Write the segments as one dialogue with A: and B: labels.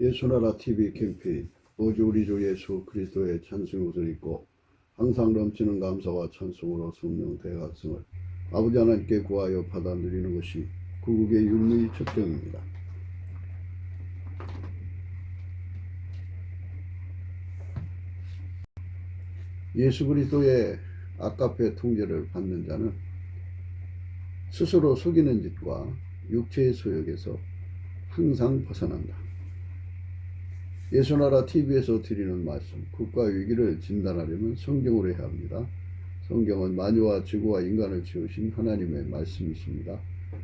A: 예수나라 TV 캠페인 오직 우리 주 예수 그리스도의 찬송 옷을 입고 항상 넘치는 감사와 찬송으로 성령 대각성을 아버지 하나님께 구하여 받아 누리는 것이 구국의 윤리 첫경입니다. 예수 그리스도의 아가페 통제를 받는 자는 스스로 속이는 짓과 육체의 소욕에서 항상 벗어난다. 예수나라 TV에서 드리는 말씀, 국가 위기를 진단하려면 성경으로 해야 합니다. 성경은 만유와 지구와 인간을 지으신 하나님의 말씀이십니다.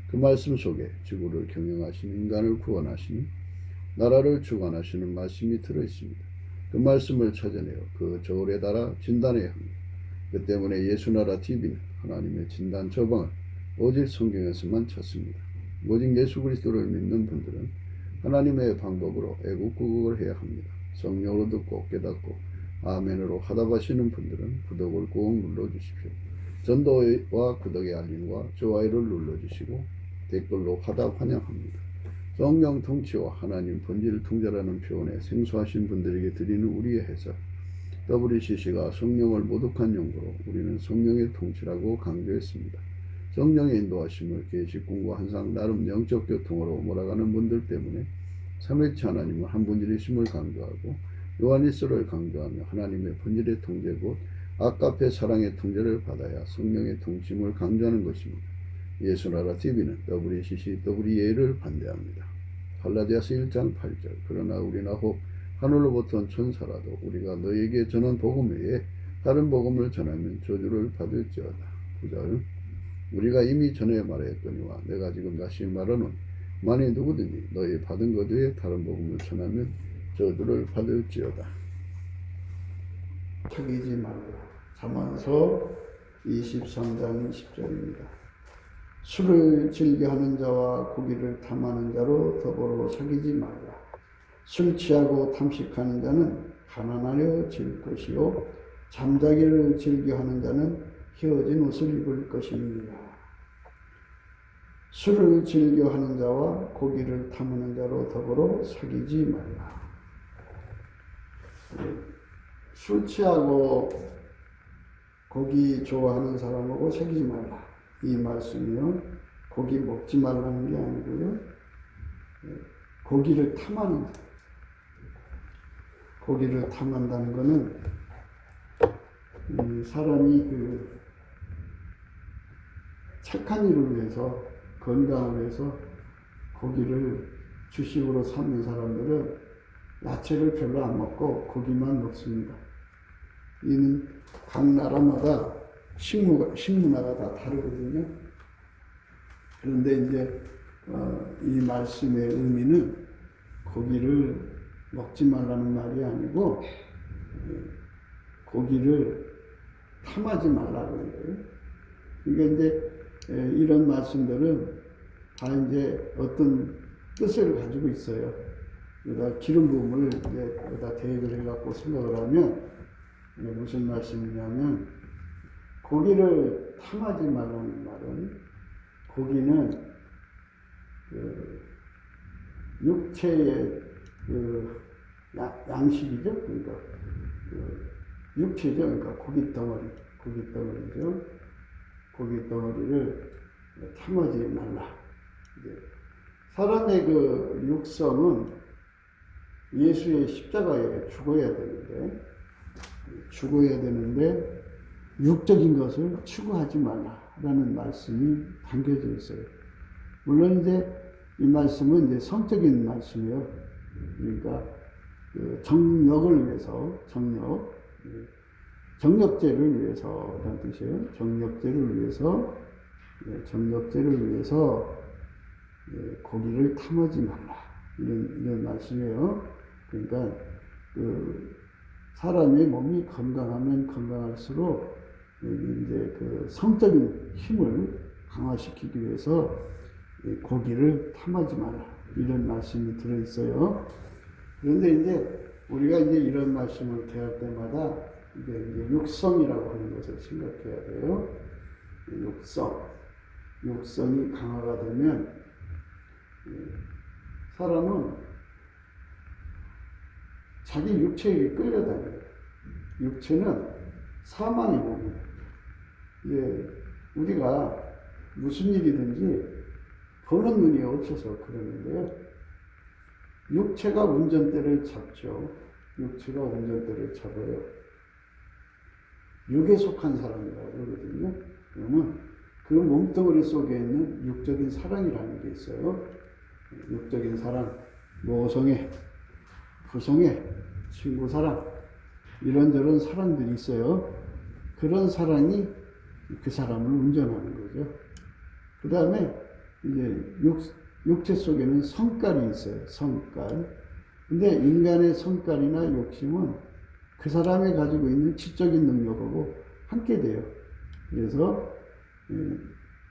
A: 그 말씀 속에 지구를 경영하신 인간을 구원하시니 나라를 주관하시는 말씀이 들어있습니다. 그 말씀을 찾아내어 그 저울에 달아 진단해야 합니다. 그 때문에 예수나라 TV는 하나님의 진단 저방을 오직 성경에서만 찾습니다. 오직 예수 그리스도를 믿는 분들은 하나님의 방법으로 애국구국을 해야 합니다. 성령으로 듣고 깨닫고 아멘으로 화답하시는 분들은 구독을 꼭 눌러주십시오. 전도와 구독의 알림과 좋아요를 눌러주시고 댓글로 화답 환영합니다. 성령 통치와 하나님 본질 통제라는 표현에 생소하신 분들에게 드리는 우리의 해설, WCC가 성령을 모독한 용도로 우리는 성령의 통치라고 강조했습니다. 성령의 인도하심을 계시꾼과 항상 나름 영적 교통으로 몰아가는 분들 때문에 삼위일체 하나님은 한 분이심을 강조하고 요한일서를 강조하며 하나님의 본질의 통제 곧 아가페 사랑의 통제를 받아야 성령의 통치임을 강조하는 것입니다. 예수나라 TV는 WCC, WEA를 반대합니다. 갈라디아서 1장 8절 그러나 우리나 혹 하늘로부터 온 천사라도 우리가 너에게 전한 복음 외에 다른 복음을 전하면 저주를 받을지어다. 9절 우리가 이미 전에 말하였거니와 내가 지금 다시 말하노니 만일 누구든지 너희 받은 것 외에 다른 복음을 전하면 저주를 받을지어다. 사귀지 말라. 잠언서 23장 20절입니다. 술을 즐겨하는 자와 고기를 탐하는 자로 더불어 사귀지 말라. 술 취하고 탐식하는 자는 가난하여 질 것이요 잠자기를 즐겨하는 자는 휘어진 옷을 입을 것입니다. 술을 즐겨하는 자와 고기를 탐하는 자로 더불어 사귀지 말라. 술 취하고 고기 좋아하는 사람하고 사귀지 말라. 이 말씀이요. 고기 먹지 말라는 게 아니고요. 고기를 탐하는 자. 고기를 탐한다는 것은 사람이 착한 일을 위해서 건강을 위해서 고기를 주식으로 삼는 사람들은 야채를 별로 안 먹고 고기만 먹습니다. 이는 각 나라마다 식문화가 다 다르거든요. 그런데 이제 이 말씀의 의미는 고기를 먹지 말라는 말이 아니고 고기를 탐하지 말라는 거예요. 그러니까 이제 이런 말씀들은 다 이제 어떤 뜻을 가지고 있어요. 여기다 기름 부음을 이제 여기다 대입을 해갖고 생각을 하면 무슨 말씀이냐면 고기를 탐하지 말라는 말은 고기는 육체의 양식이죠. 그러니까 육체죠. 그러니까 고깃덩어리죠. 고깃덩어리를 탐하지 말라. 사람의 육성은 예수의 십자가에 죽어야 되는데 육적인 것을 추구하지 말라라는 말씀이 담겨져 있어요. 물론 이제 이 말씀은 이제 성적인 말씀이에요. 그러니까 정력을 위해서 정력제를 위해서 라는 뜻이에요. 정력제를 위해서 고기를 탐하지 말라. 이런 말씀이에요. 그러니까 사람의 몸이 건강하면 건강할수록 이제 성적인 힘을 강화시키기 위해서 고기를 탐하지 말라. 이런 말씀이 들어있어요. 그런데 이제 우리가 이제 이런 말씀을 대할 때마다 이게 이제 육성이라고 하는 것을 생각해야 돼요. 육성이 강화가 되면 사람은 자기 육체에 끌려다녀요. 육체는 사망의 몸이에요. 이제 우리가 무슨 일이든지 보는 눈이 없어서 그러는데요. 육체가 운전대를 잡죠. 육체가 운전대를 잡아요. 육에 속한 사람이라고 그러거든요. 그러면 그 몸뚱어리 속에 있는 육적인 사랑이라는 게 있어요. 육적인 사랑, 모성애, 부성애, 친구 사랑, 이런저런 사랑들이 있어요. 그런 사랑이 그 사람을 운전하는 거죠. 그 다음에 이제 육체 속에는 성깔이 있어요. 성깔. 근데 인간의 성깔이나 욕심은 그 사람이 가지고 있는 지적인 능력하고 함께 돼요. 그래서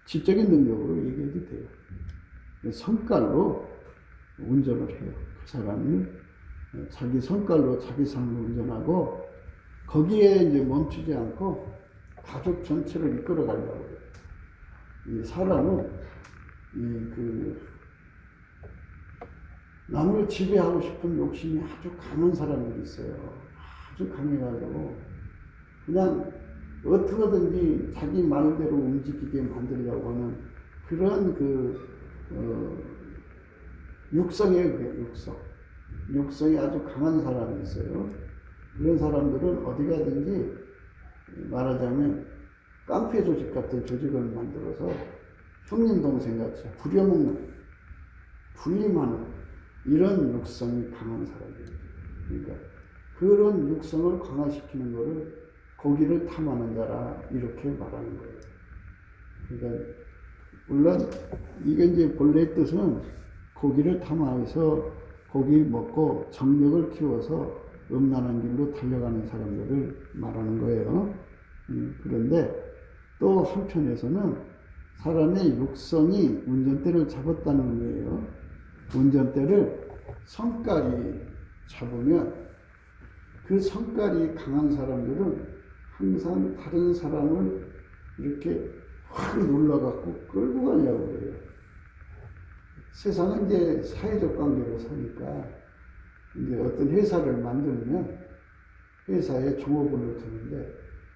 A: 지적인 능력으로 얘기해도 돼요. 성깔로 운전을 해요. 그 사람이 자기 성깔로 자기 삶을 운전하고 거기에 이제 멈추지 않고 가족 전체를 이끌어 가려고 해요. 이 사람은 남을 지배하고 싶은 욕심이 아주 강한 사람들이 있어요. 아주 강해가지고 그냥 어떻게든지 자기 말대로 움직이게 만들려고 하는 그런 육성이에요. 그게 육성. 육성이 아주 강한 사람이 있어요. 그런 사람들은 어디 가든지 말하자면 깡패 조직 같은 조직을 만들어서 형님 동생 같이 부려먹는, 분림하는 이런 육성이 강한 사람들이에요. 그러니까 그런 육성을 강화시키는 것을 고기를 탐하는 자라 이렇게 말하는 거예요. 그러니까 물론 이게 이제 본래 뜻은 고기를 탐하여서 고기 먹고 정력을 키워서 음란한 길로 달려가는 사람들을 말하는 거예요. 그런데 또 한편에서는 사람의 육성이 운전대를 잡았다는 의미예요. 운전대를 성깔이 잡으면 그 성깔이 강한 사람들은 항상 다른 사람을 이렇게 확 눌러갖고 끌고 가려고 해요. 세상은 이제 사회적 관계로 사니까 이제 어떤 회사를 만들면 회사에 종업원을 두는데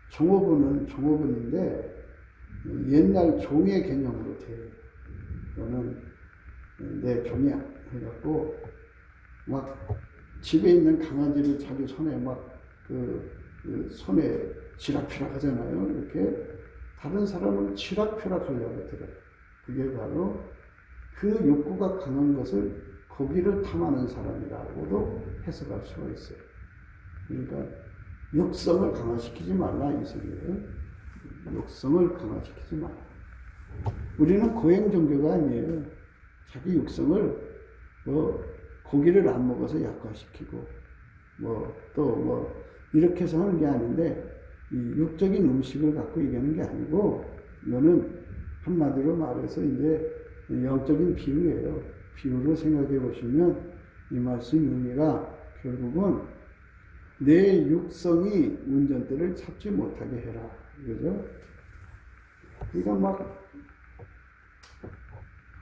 A: 종업원은 종업원인데 옛날 종의 개념으로 돼요. 너는 내 종이야 해갖고 막 집에 있는 강아지를 자기 손에 막 손에 쥐락펴락 하잖아요. 이렇게 다른 사람을 쥐락펴락 하려고 들어요. 그게 바로 그 욕구가 강한 것을 고기를 탐하는 사람이라고도 해석할 수가 있어요. 그러니까 육성을 강화시키지 말라 이 소리예요. 육성을 강화시키지 말라. 우리는 고행 종교가 아니에요. 자기 육성을 고기를 안 먹어서 약화시키고 이렇게 해서 하는 게 아닌데 이 육적인 음식을 갖고 얘기하는 게 아니고 이거는 한마디로 말해서 이제 영적인 비유예요. 비유로 생각해 보시면 이 말씀 의미가 결국은 내 육성이 운전대를 잡지 못하게 해라. 그죠? 그러니까 막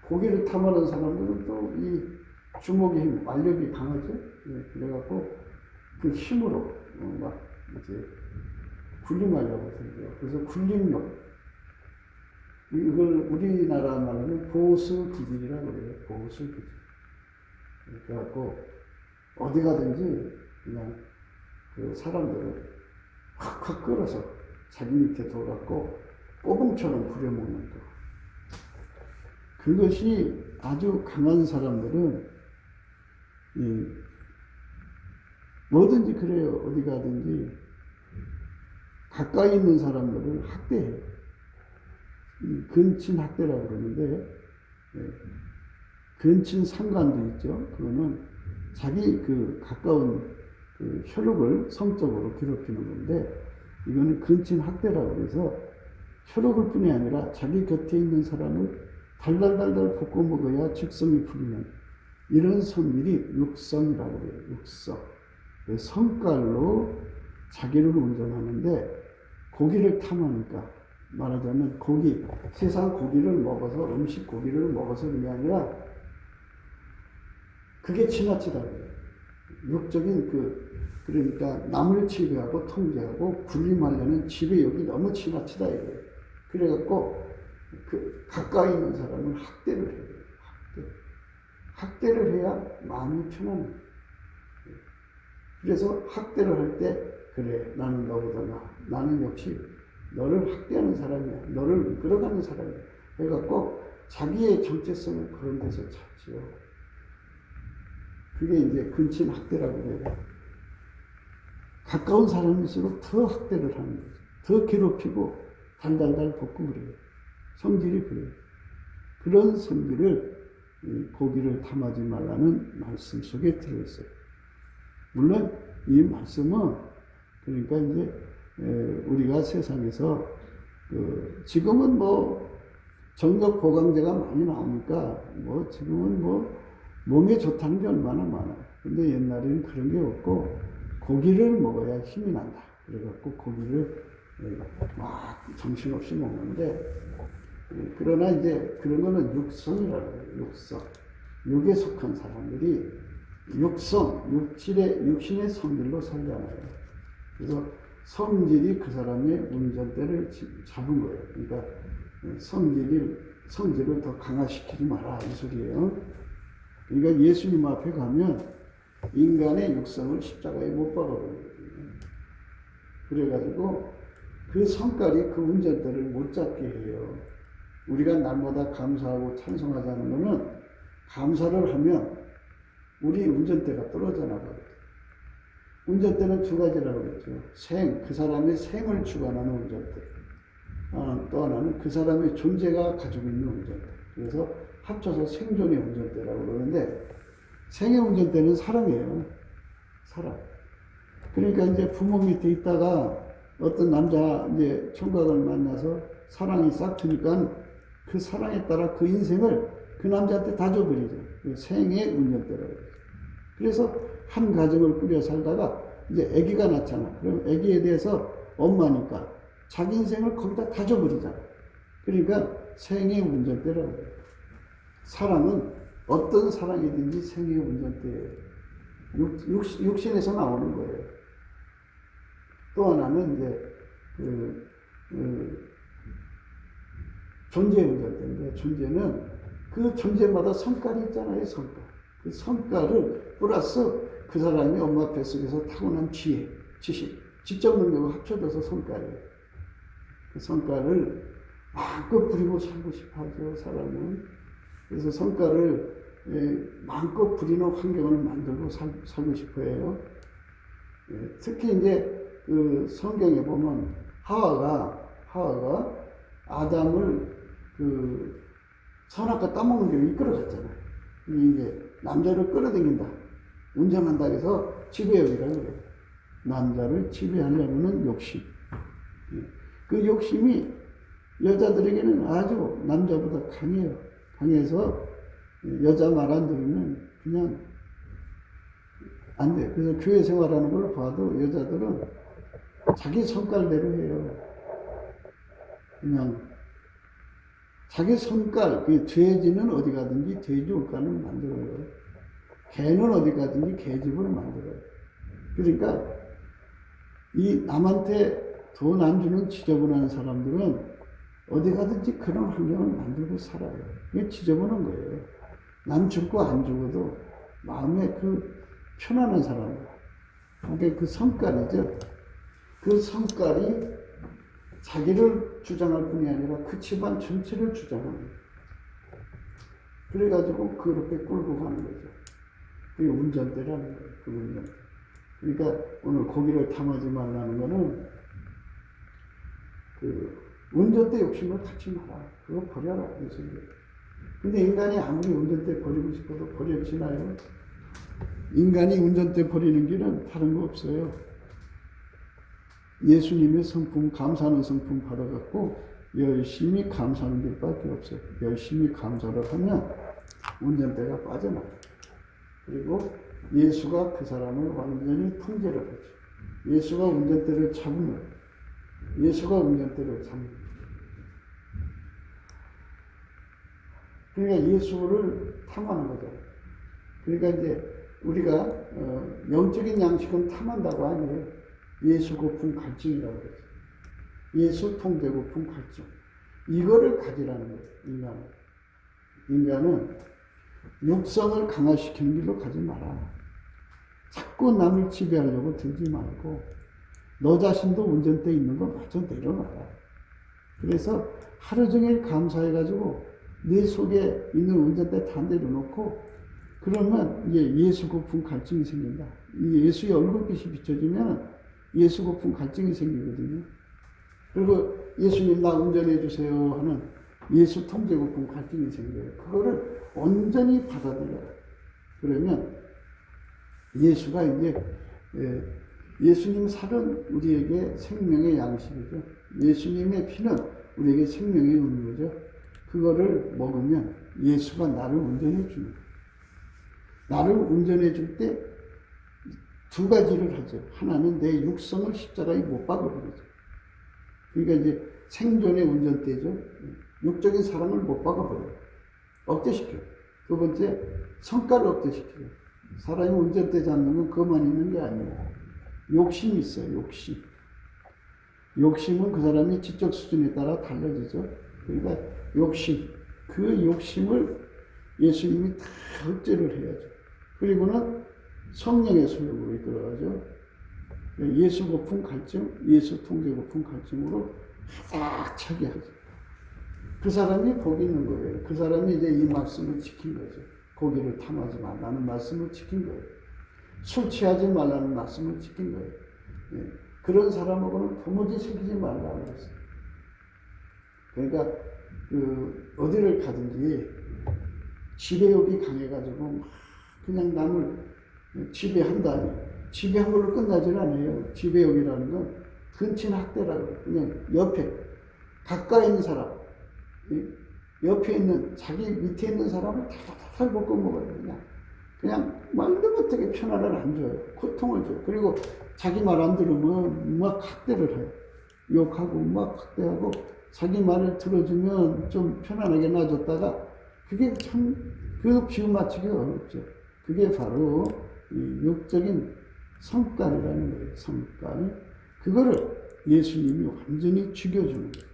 A: 고기를 탐하는 사람들은 또 이 주먹의 힘, 완력이 강하죠? 그래갖고 그 힘으로 막 이제 군림하려고 들고요. 그래서 군림용. 이걸 우리나라 말로는 보수기질이라고 그래요. 보수기질. 그래갖고 어디 가든지 그냥 그 사람들을 확확 끌어서 자기 밑에 둬갖고 꼬붕처럼 부려먹는 거. 그것이 아주 강한 사람들은 뭐든지 그래요. 어디 가든지 가까이 있는 사람들을 학대해요. 근친 학대라고 그러는데 근친 상간도 있죠. 그거는 자기 그 가까운 그 혈육을 성적으로 괴롭히는 건데 이거는 근친 학대라고 그래서 혈육을 뿐이 아니라 자기 곁에 있는 사람을 달달달달 볶아 먹어야 직성이 풀리는 이런 성질이 육성이라고 해요. 육성. 성깔로 자기를 운전하는데 고기를 탐하니까 말하자면 고기, 세상 고기를 먹어서 음식 고기를 먹어서 그게 아니라 그게 지나치다 그래요. 육적인 그 그러니까 남을 지배하고 통제하고 군림하려는 지배욕이 너무 지나치다 이거예요. 그래갖고 그 가까이 있는 사람을 학대를 해요. 학대를 해야 마음이 편안해요. 그래서 학대를 할 때 그래 나는 너보다 나는 역시 너를 학대하는 사람이야. 너를 이끌어가는 사람이야. 그래갖고 자기의 정체성을 그런 데서 찾지요. 그게 이제 근친 학대라고 해요. 가까운 사람일수록 더 학대를 하는 거죠. 더 괴롭히고 달달달 볶고 그래요. 성질이 그래요. 그런 성질을 고기를 탐하지 말라는 말씀 속에 들어있어요. 물론 이 말씀은 그러니까 이제 우리가 세상에서 지금은 뭐 정력 보강제가 많이 나오니까 뭐 지금은 뭐 몸에 좋다는 게 얼마나 많아요. 근데 옛날에는 그런 게 없고 고기를 먹어야 힘이 난다. 그래갖고 고기를 막 정신없이 먹는데 그러나 이제 그런 거는 육성이라고 해요. 육성. 육에 속한 사람들이 육신의 성질로 살잖아요. 그래서 성질이 그 사람의 운전대를 잡은 거예요. 그러니까 성질을 더 강화시키지 마라 이 소리예요. 그러니까 예수님 앞에 가면 인간의 육성을 십자가에 못 박아버리거든요. 그래가지고 그 성깔이 그 운전대를 못 잡게 해요. 우리가 날마다 감사하고 찬송하자는 거는 감사를 하면 우리 운전대가 떨어져 나가거든요. 운전대는 두 가지라고 그랬죠. 그 사람의 생을 주관하는 운전대. 또 하나는 그 사람의 존재가 가지고 있는 운전대. 그래서 합쳐서 생존의 운전대라고 그러는데 생의 운전대는 사랑이에요. 사랑. 그러니까 이제 부모 밑에 있다가 어떤 남자 이제 총각을 만나서 사랑이 싹 트니까 그 사랑에 따라 그 인생을 그 남자한테 다 줘버리죠. 그 생의 운전대라고 그러죠. 그래서 한 가정을 꾸려 살다가 이제 아기가 낳잖아. 그럼 아기에 대해서 엄마니까 자기 인생을 거기다 다 줘버리잖아. 그러니까 생의 운전대라고 해요. 사랑은 어떤 사랑이든지 생의 운전대예요. 육신에서 나오는 거예요. 또 하나는 이제 존재의 운전대인데 존재는 그 존재마다 성깔이 있잖아요. 성깔. 그 성깔을 플러스 그 사람이 엄마 뱃속에서 타고난 지혜, 지식, 지적 능력을 합쳐져서 성깔이에요. 그 성깔을 마음껏 부리고 살고 싶어 하죠, 사람은. 그래서 성깔을 마음껏 부리는 환경을 만들고 살고 싶어 해요. 특히 이제 그 성경에 보면 하와가 아담을 그 선악과 따먹는 길로 이끌어갔잖아요. 이게 남자를 끌어당긴다. 운전한다 해서 지배욕이라고 그래요. 남자를 지배하려는 욕심. 그 욕심이 여자들에게는 아주 남자보다 강해요. 강해서 여자 말 안 들으면 그냥 안 돼요. 그래서 교회 생활하는 걸 봐도 여자들은 자기 성깔대로 해요. 그냥 자기 성깔, 그 돼지는 어디 가든지 돼지옷간을 만들어요. 개는 어디 가든지 개집을 만들어요. 그러니까 이 남한테 돈 안 주는 지저분한 사람들은 어디 가든지 그런 환경을 만들고 살아요. 이게 지저분한 거예요. 남 죽고 안 죽어도 마음에 그 편안한 사람이에요. 그게 그 성깔이죠. 그 성깔이 자기를 주장할 뿐이 아니라 그 집안 전체를 주장합니다. 그래가지고 그렇게 끌고 가는 거죠. 그게 운전대라는 거예요. 그 운전대. 그러니까 오늘 고기를 탐하지 말라는 거는 그 운전대 욕심을 갖지 마라. 그거 버려라. 이 소리예요. 근데 인간이 아무리 운전대 버리고 싶어도 버려지나요? 인간이 운전대 버리는 길은 다른 거 없어요. 예수님의 성품, 감사하는 성품 받아갖고 열심히 감사하는 길밖에 없어요. 열심히 감사를 하면 운전대가 빠져나가요. 그리고 예수가 그 사람을 완전히 통제를 하죠. 예수가 운전대를 잡으면 예수가 운전대를 잡는 거예요. 그러니까 예수를 탐하는 거죠. 그러니까 이제 우리가 영적인 양식은 탐한다고 하니 예수 고품 갈증이라고 그랬어요. 예수 통제 고품 갈증. 이거를 가지라는 거예요. 인간은 육성을 강화시키는 길로 가지 마라. 자꾸 남을 지배하려고 들지 말고 너 자신도 운전대에 있는 거 마저 내려놔라. 그래서 하루 종일 감사해가지고 내 속에 있는 운전대 다 내려놓고 그러면 이제 예수 고품 갈증이 생긴다. 이 예수의 얼굴빛이 비춰지면 예수 고품 갈증이 생기거든요. 그리고 예수님 나 운전해 주세요 하는 예수 통제 고품 갈증이 생겨요. 그거를 온전히 받아들여요. 그러면 예수가 이제 예수님 살은 우리에게 생명의 양식이죠. 예수님의 피는 우리에게 생명의 음료죠. 그거를 먹으면 예수가 나를 운전해 주는 거예요. 나를 운전해 줄 때 두 가지를 하죠. 하나는 내 육성을 십자가에 못 박아버리죠. 그러니까 이제 생존의 운전대죠. 육적인 사랑을 못 박아버려요. 억제시켜요. 두 번째, 성과를 억제시켜요. 사람이 운전대 잡는 건 그것만 있는 게 아니에요. 욕심이 있어요. 욕심. 욕심은 그 사람이 지적 수준에 따라 달라지죠. 그러니까 욕심. 그 욕심을 예수님이 다 억제를 해야죠. 그리고는 성령의 소욕으로 이끌어가죠. 예수 고품 갈증, 예수 통제 고품 갈증으로 가득 차게 하죠. 그 사람이 복이 있는 거예요. 그 사람이 이제 이 말씀을 지킨 거죠. 고기를 탐하지 말라는 말씀을 지킨 거예요. 술 취하지 말라는 말씀을 지킨 거예요. 예. 그런 사람하고는 도무지 생기지 말라고 그랬어요. 그러니까 어디를 가든지 지배욕이 강해가지고 막 그냥 남을 지배한다니 지배한 걸로 끝나질 않아요. 지배욕이라는 건 근친 학대라고 그냥 옆에 가까이 있는 사람 옆에 있는 자기 밑에 있는 사람을 탈탈 볶아 먹어요. 그냥 말도 못하게 편안을 안 줘요. 고통을 줘요. 그리고 자기 말 안 들으면 막 학대를 해요. 욕하고 막 학대하고 자기 말을 들어주면 좀 편안하게 놔줬다가 그게 참 그 비유 맞추기가 어렵죠. 그게 바로 이 육적인 성깔이라는 거예요. 성깔. 그거를 예수님이 완전히 죽여주는 거예요.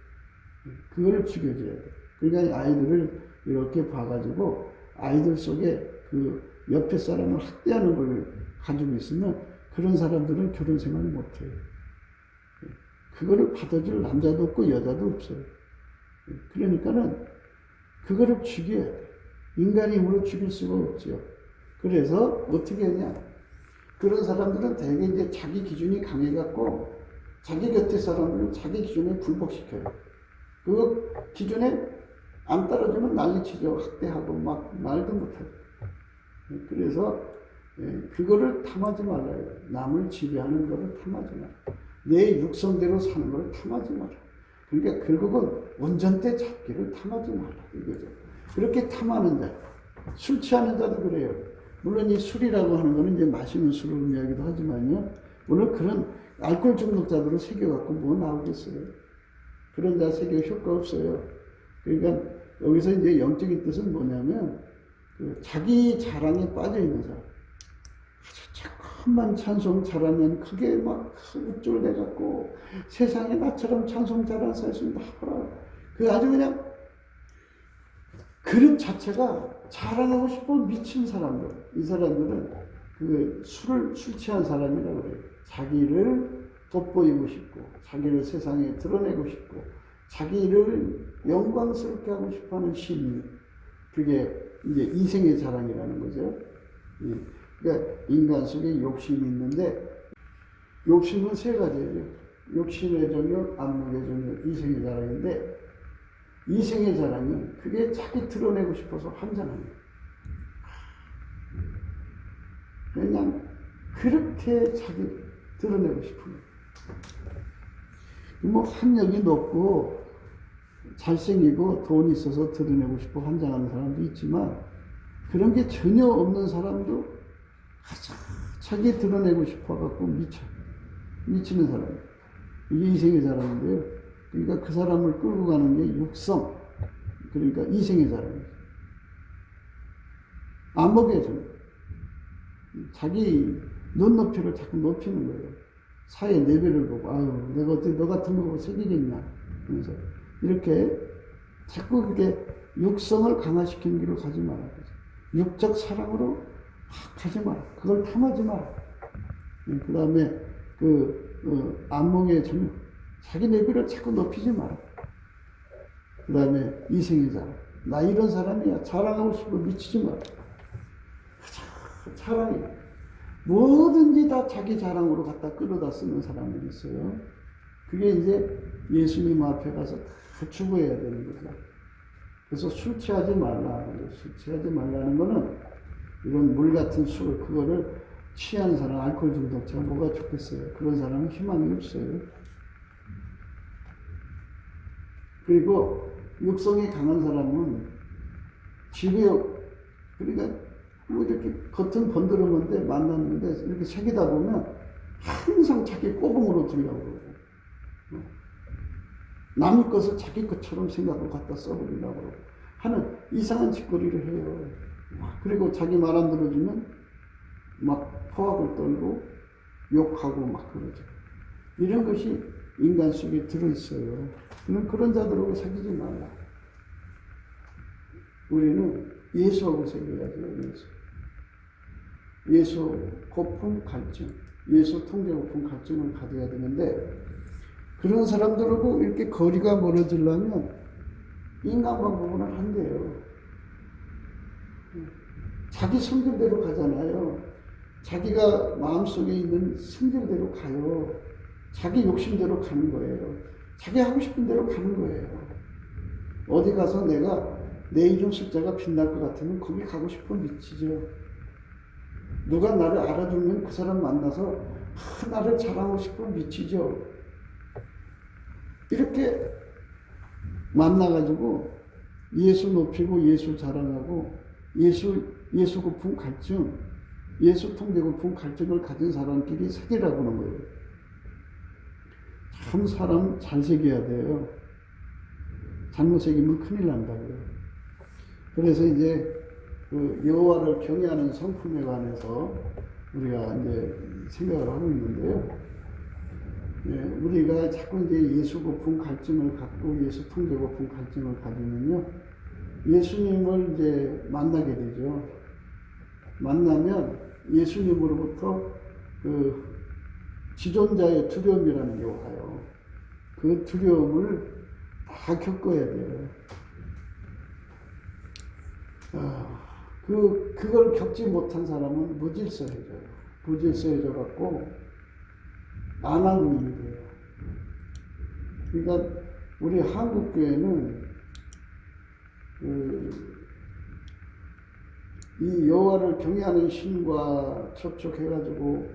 A: 그거를 죽여줘야 돼요. 그러니까 아이들을 이렇게 봐가지고 아이들 속에 그 옆에 사람을 학대하는 걸 가지고 있으면 그런 사람들은 결혼 생활을 못해요. 그거를 받아줄 남자도 없고 여자도 없어요. 그러니까는 그거를 죽여야 돼요. 인간의 힘으로 죽일 수가 없죠. 그래서 어떻게 하냐. 그런 사람들은 대개 이제 자기 기준이 강해갖고 자기 곁에 사람들은 자기 기준에 불복시켜요. 그 기준에 안 따라주면 난리치죠. 학대하고 막 말도 못하고. 그래서 그거를 탐하지 말아요. 남을 지배하는 거를 탐하지 마라. 내 육성대로 사는 거를 탐하지 마라. 그러니까 결국은 운전대 잡기를 탐하지 마라 이거죠. 그렇게 탐하는 자, 술 취하는 자도 그래요. 물론 이 술이라고 하는 거는 이제 마시는 술을 의미하기도 하지만요. 물론 그런 알코올 중독자들을 새겨갖고 뭐 나오겠어요. 그런 자 새겨 효과 없어요. 그러니까 여기서 이제 영적인 뜻은 뭐냐면 그 자기 자랑에 빠져 있는 사람. 조금만 찬송 잘하면 그게 막 우쭐대갖고 세상에 나처럼 찬송 잘하는 사람이 있으면 나와라. 그 아주 그냥 그릇 자체가 자랑하고 싶어 미친 사람들. 이 사람들은 그 술 취한 사람이라고 그래요. 자기를 돋보이고 싶고, 자기를 세상에 드러내고 싶고, 자기를 영광스럽게 하고 싶어 하는 심리. 그게 이제 이생의 자랑이라는 거죠. 그러니까 인간 속에 욕심이 있는데, 욕심은 세 가지예요. 욕심의 정욕, 안목의 정욕, 이생의 자랑인데, 이생의 자랑은 그게 자기 드러내고 싶어서 환장하는 거예요. 그냥 그렇게 자기 드러내고 싶은 거예요. 뭐 학력이 높고 잘생기고 돈이 있어서 드러내고 싶어 환장하는 사람도 있지만 그런 게 전혀 없는 사람도 자기 드러내고 싶어 갖고 미치는 사람이에요. 이게 이생의 자랑인데요. 그러니까 그 사람을 끌고 가는 게 육성, 그러니까 이생의 자랑이에요. 안목의 정.
B: 자기 눈높이를 자꾸 높이는 거예요. 사회 내비를 보고, 아유, 내가 어떻게 너 같은 거 보고 새기겠냐. 그래서 이렇게 자꾸 그렇게 육성을 강화시키는 길로 가지 마라. 육적 사랑으로 가지 마라. 그걸 탐하지 마라. 그 다음에 안목의 점, 자기 내비를 자꾸 높이지 마라. 그 다음에 이생의 자랑. 나 이런 사람이야. 자랑하고 싶어 미치지 마라. 자랑이. 뭐든지 다 자기 자랑으로 갖다 끌어다 쓰는 사람이 있어요. 그게 이제 예수님 앞에 가서 다 추구해야 되는 거죠. 그래서 술 취하지 말라. 술 취하지 말라는 거는 이런 물 같은 술, 그거를 취하는 사람, 알코올 중독자가 뭐가 좋겠어요. 그런 사람은 희망이 없어요. 그리고 육성이 강한 사람은 그러니까 뭐 이렇게 겉은 번드러운데 만났는데 이렇게 새기다 보면 항상 자기 꼬봉으로 들려고 그러고, 남의 것을 자기 것처럼 생각을 갖다 써버리려고 그러고 하는 이상한 짓거리를 해요. 그리고 자기 말 안 들어주면 막 포악을 떨고 욕하고 막 그러죠. 이런 것이 인간 속에 들어있어요. 그런 자들하고 사귀지 말라. 우리는 예수하고 사귀어야죠. 예수 고품 갈증, 예수 통제 고품 갈증을 가져야 되는데, 그런 사람들하고 이렇게 거리가 멀어지려면 인간 방법으로는 안 돼요. 자기 성질대로 가잖아요. 자기가 마음속에 있는 성질대로 가요. 자기 욕심대로 가는 거예요. 자기 하고 싶은 대로 가는 거예요. 어디 가서 내가 내 이름 숫자가 빛날 것 같으면 거기 가고 싶어 미치죠. 누가 나를 알아주면 그 사람 만나서 나를 자랑하고 싶어 미치죠. 이렇게 만나가지고 예수 높이고 예수 자랑하고 예수 고품 갈증, 예수 통제 고품 갈증을 가진 사람끼리 사귀라고 하는 거예요. 참 사람 잘 새겨야 돼요. 잘못 새기면 큰일 난다고요. 그래서 이제 여호와를 경외하는 성품에 관해서 우리가 이제 생각을 하고 있는데요. 우리가 자꾸 이제 예수 고품 갈증을 갖고 예수 통제 고품 갈증을 가지면요, 예수님을 이제 만나게 되죠. 만나면 예수님으로부터 지존자의 두려움이라는 게 와요. 그 두려움을 다 겪어야 돼요. 그걸 겪지 못한 사람은 무질서해져요. 무질서해져갖고 안 하고 있는 거예요. 그러니까 우리 한국교회는 이 여호와를 경외하는 신과 접촉해가지고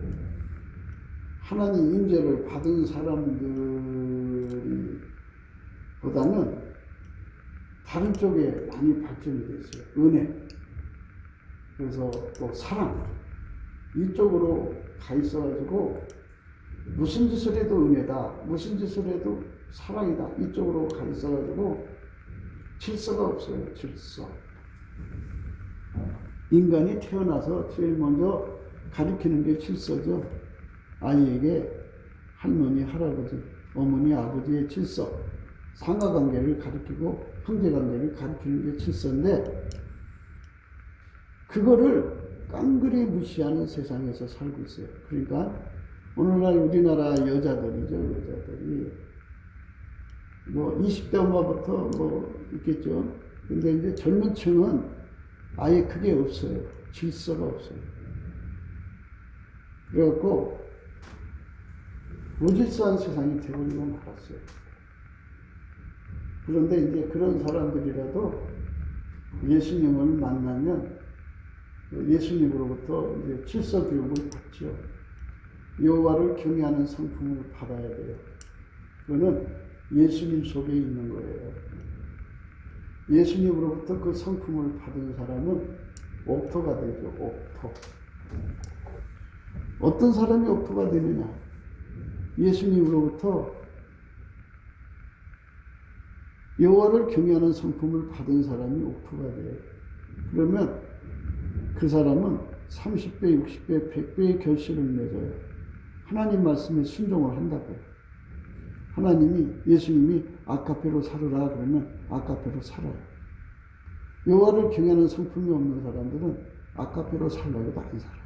B: 하나님 임재를 받은 사람들이 보다는 다른 쪽에 많이 발전이 됐어요. 은혜, 그래서 또 사랑, 이쪽으로 가 있어가지고 무슨 짓을 해도 은혜다, 무슨 짓을 해도 사랑이다, 이쪽으로 가 있어가지고 질서가 없어요. 질서. 인간이 태어나서 제일 먼저 가르치는 게 질서죠. 아이에게 할머니, 할아버지, 어머니, 아버지의 질서, 상하관계를 가르치고 형제관계를 가르치는 게 질서인데, 그거를 깡그리 무시하는 세상에서 살고 있어요. 그러니까 오늘날 우리나라 여자들이 뭐 20대 엄마부터 뭐 있겠죠. 근데 이제 젊은 층은 아예 그게 없어요. 질서가 없어요. 그래갖고 무질서한 세상이 되버리고 말았어요. 그런데 이제 그런 사람들이라도 예수님을 만나면 예수님으로부터 이제 질서 교육을 받죠. 여호와를 경외하는 성품을 받아야 돼요. 그거는 예수님 속에 있는 거예요. 예수님으로부터 그 성품을 받은 사람은 옥토가 되죠. 옥토. 어떤 사람이 옥토가 되느냐? 예수님으로부터 여호와를 경외하는 성품을 받은 사람이 옥토가 돼요. 그러면 그 사람은 30배, 60배, 100배의 결실을 맺어요. 하나님 말씀에 순종을 한다고요. 예수님이 아까페로 살으라 그러면 아까페로 살아요. 여호와를 경외하는 성품이 없는 사람들은 아까페로 살라고 해도 안 살아요.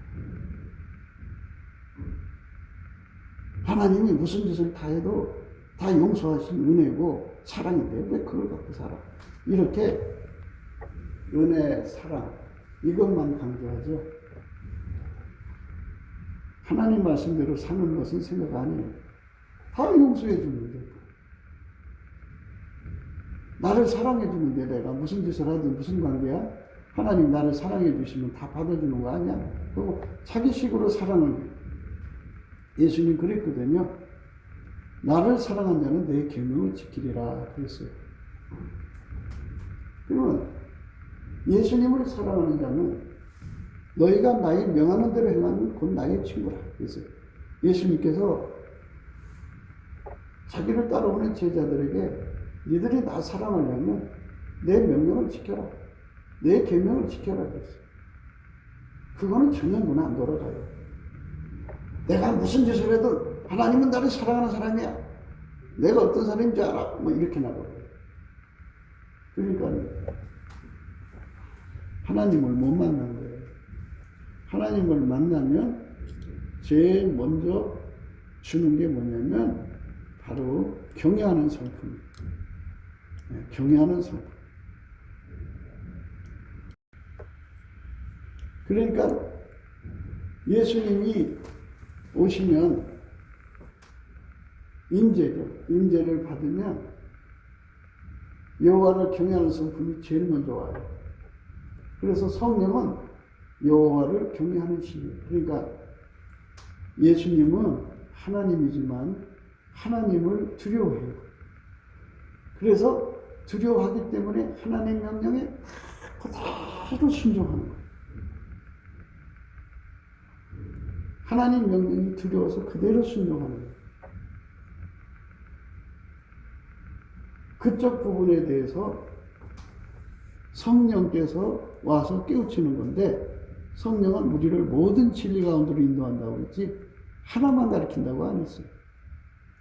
B: 하나님이 무슨 짓을 다 해도 다 용서하신 은혜고 사랑인데 왜 그걸 갖고 살아? 이렇게 은혜, 사랑 이것만 강조하죠. 하나님 말씀대로 사는 것은 생각 안 해요. 다 용서해 주는데 나를 사랑해 주는데 내가 무슨 짓을 하든 무슨 관계야? 하나님 나를 사랑해 주시면 다 받아주는 거 아니야? 그리고 자기식으로 사랑을 예수님 그랬거든요. 나를 사랑한 자는 내 계명을 지키리라 그랬어요. 그러면 예수님을 사랑하는 자는 너희가 나의 명하는 대로 행하면 곧 나의 친구라 그랬어요. 예수님께서 자기를 따라오는 제자들에게 니들이 나 사랑하려면 내 명령을 지켜라. 내 계명을 지켜라 그랬어요. 그거는 전혀 눈 안 돌아가요. 내가 무슨 짓을 해도 하나님은 나를 사랑하는 사람이야. 내가 어떤 사람인지 알아. 뭐 이렇게 나가요. 그러니까 하나님을 못 만난 거예요. 하나님을 만나면 제일 먼저 주는 게 뭐냐면 바로 경외하는 성품. 경외하는 성품. 그러니까 예수님이 오시면 임재를 받으면 여호와를 경외하는 성품이 제일 먼저 와요. 그래서 성령은 여호와를 경외하는 신이에요. 그러니까 예수님은 하나님이지만 하나님을 두려워해요. 그래서 두려워하기 때문에 하나님 명령에 그대로 순종하는 거예요. 하나님 명령이 두려워서 그대로 순종하는 거예요. 그쪽 부분에 대해서 성령께서 와서 깨우치는 건데 성령은 우리를 모든 진리 가운데로 인도한다고 했지 하나만 가르친다고 안 했어요.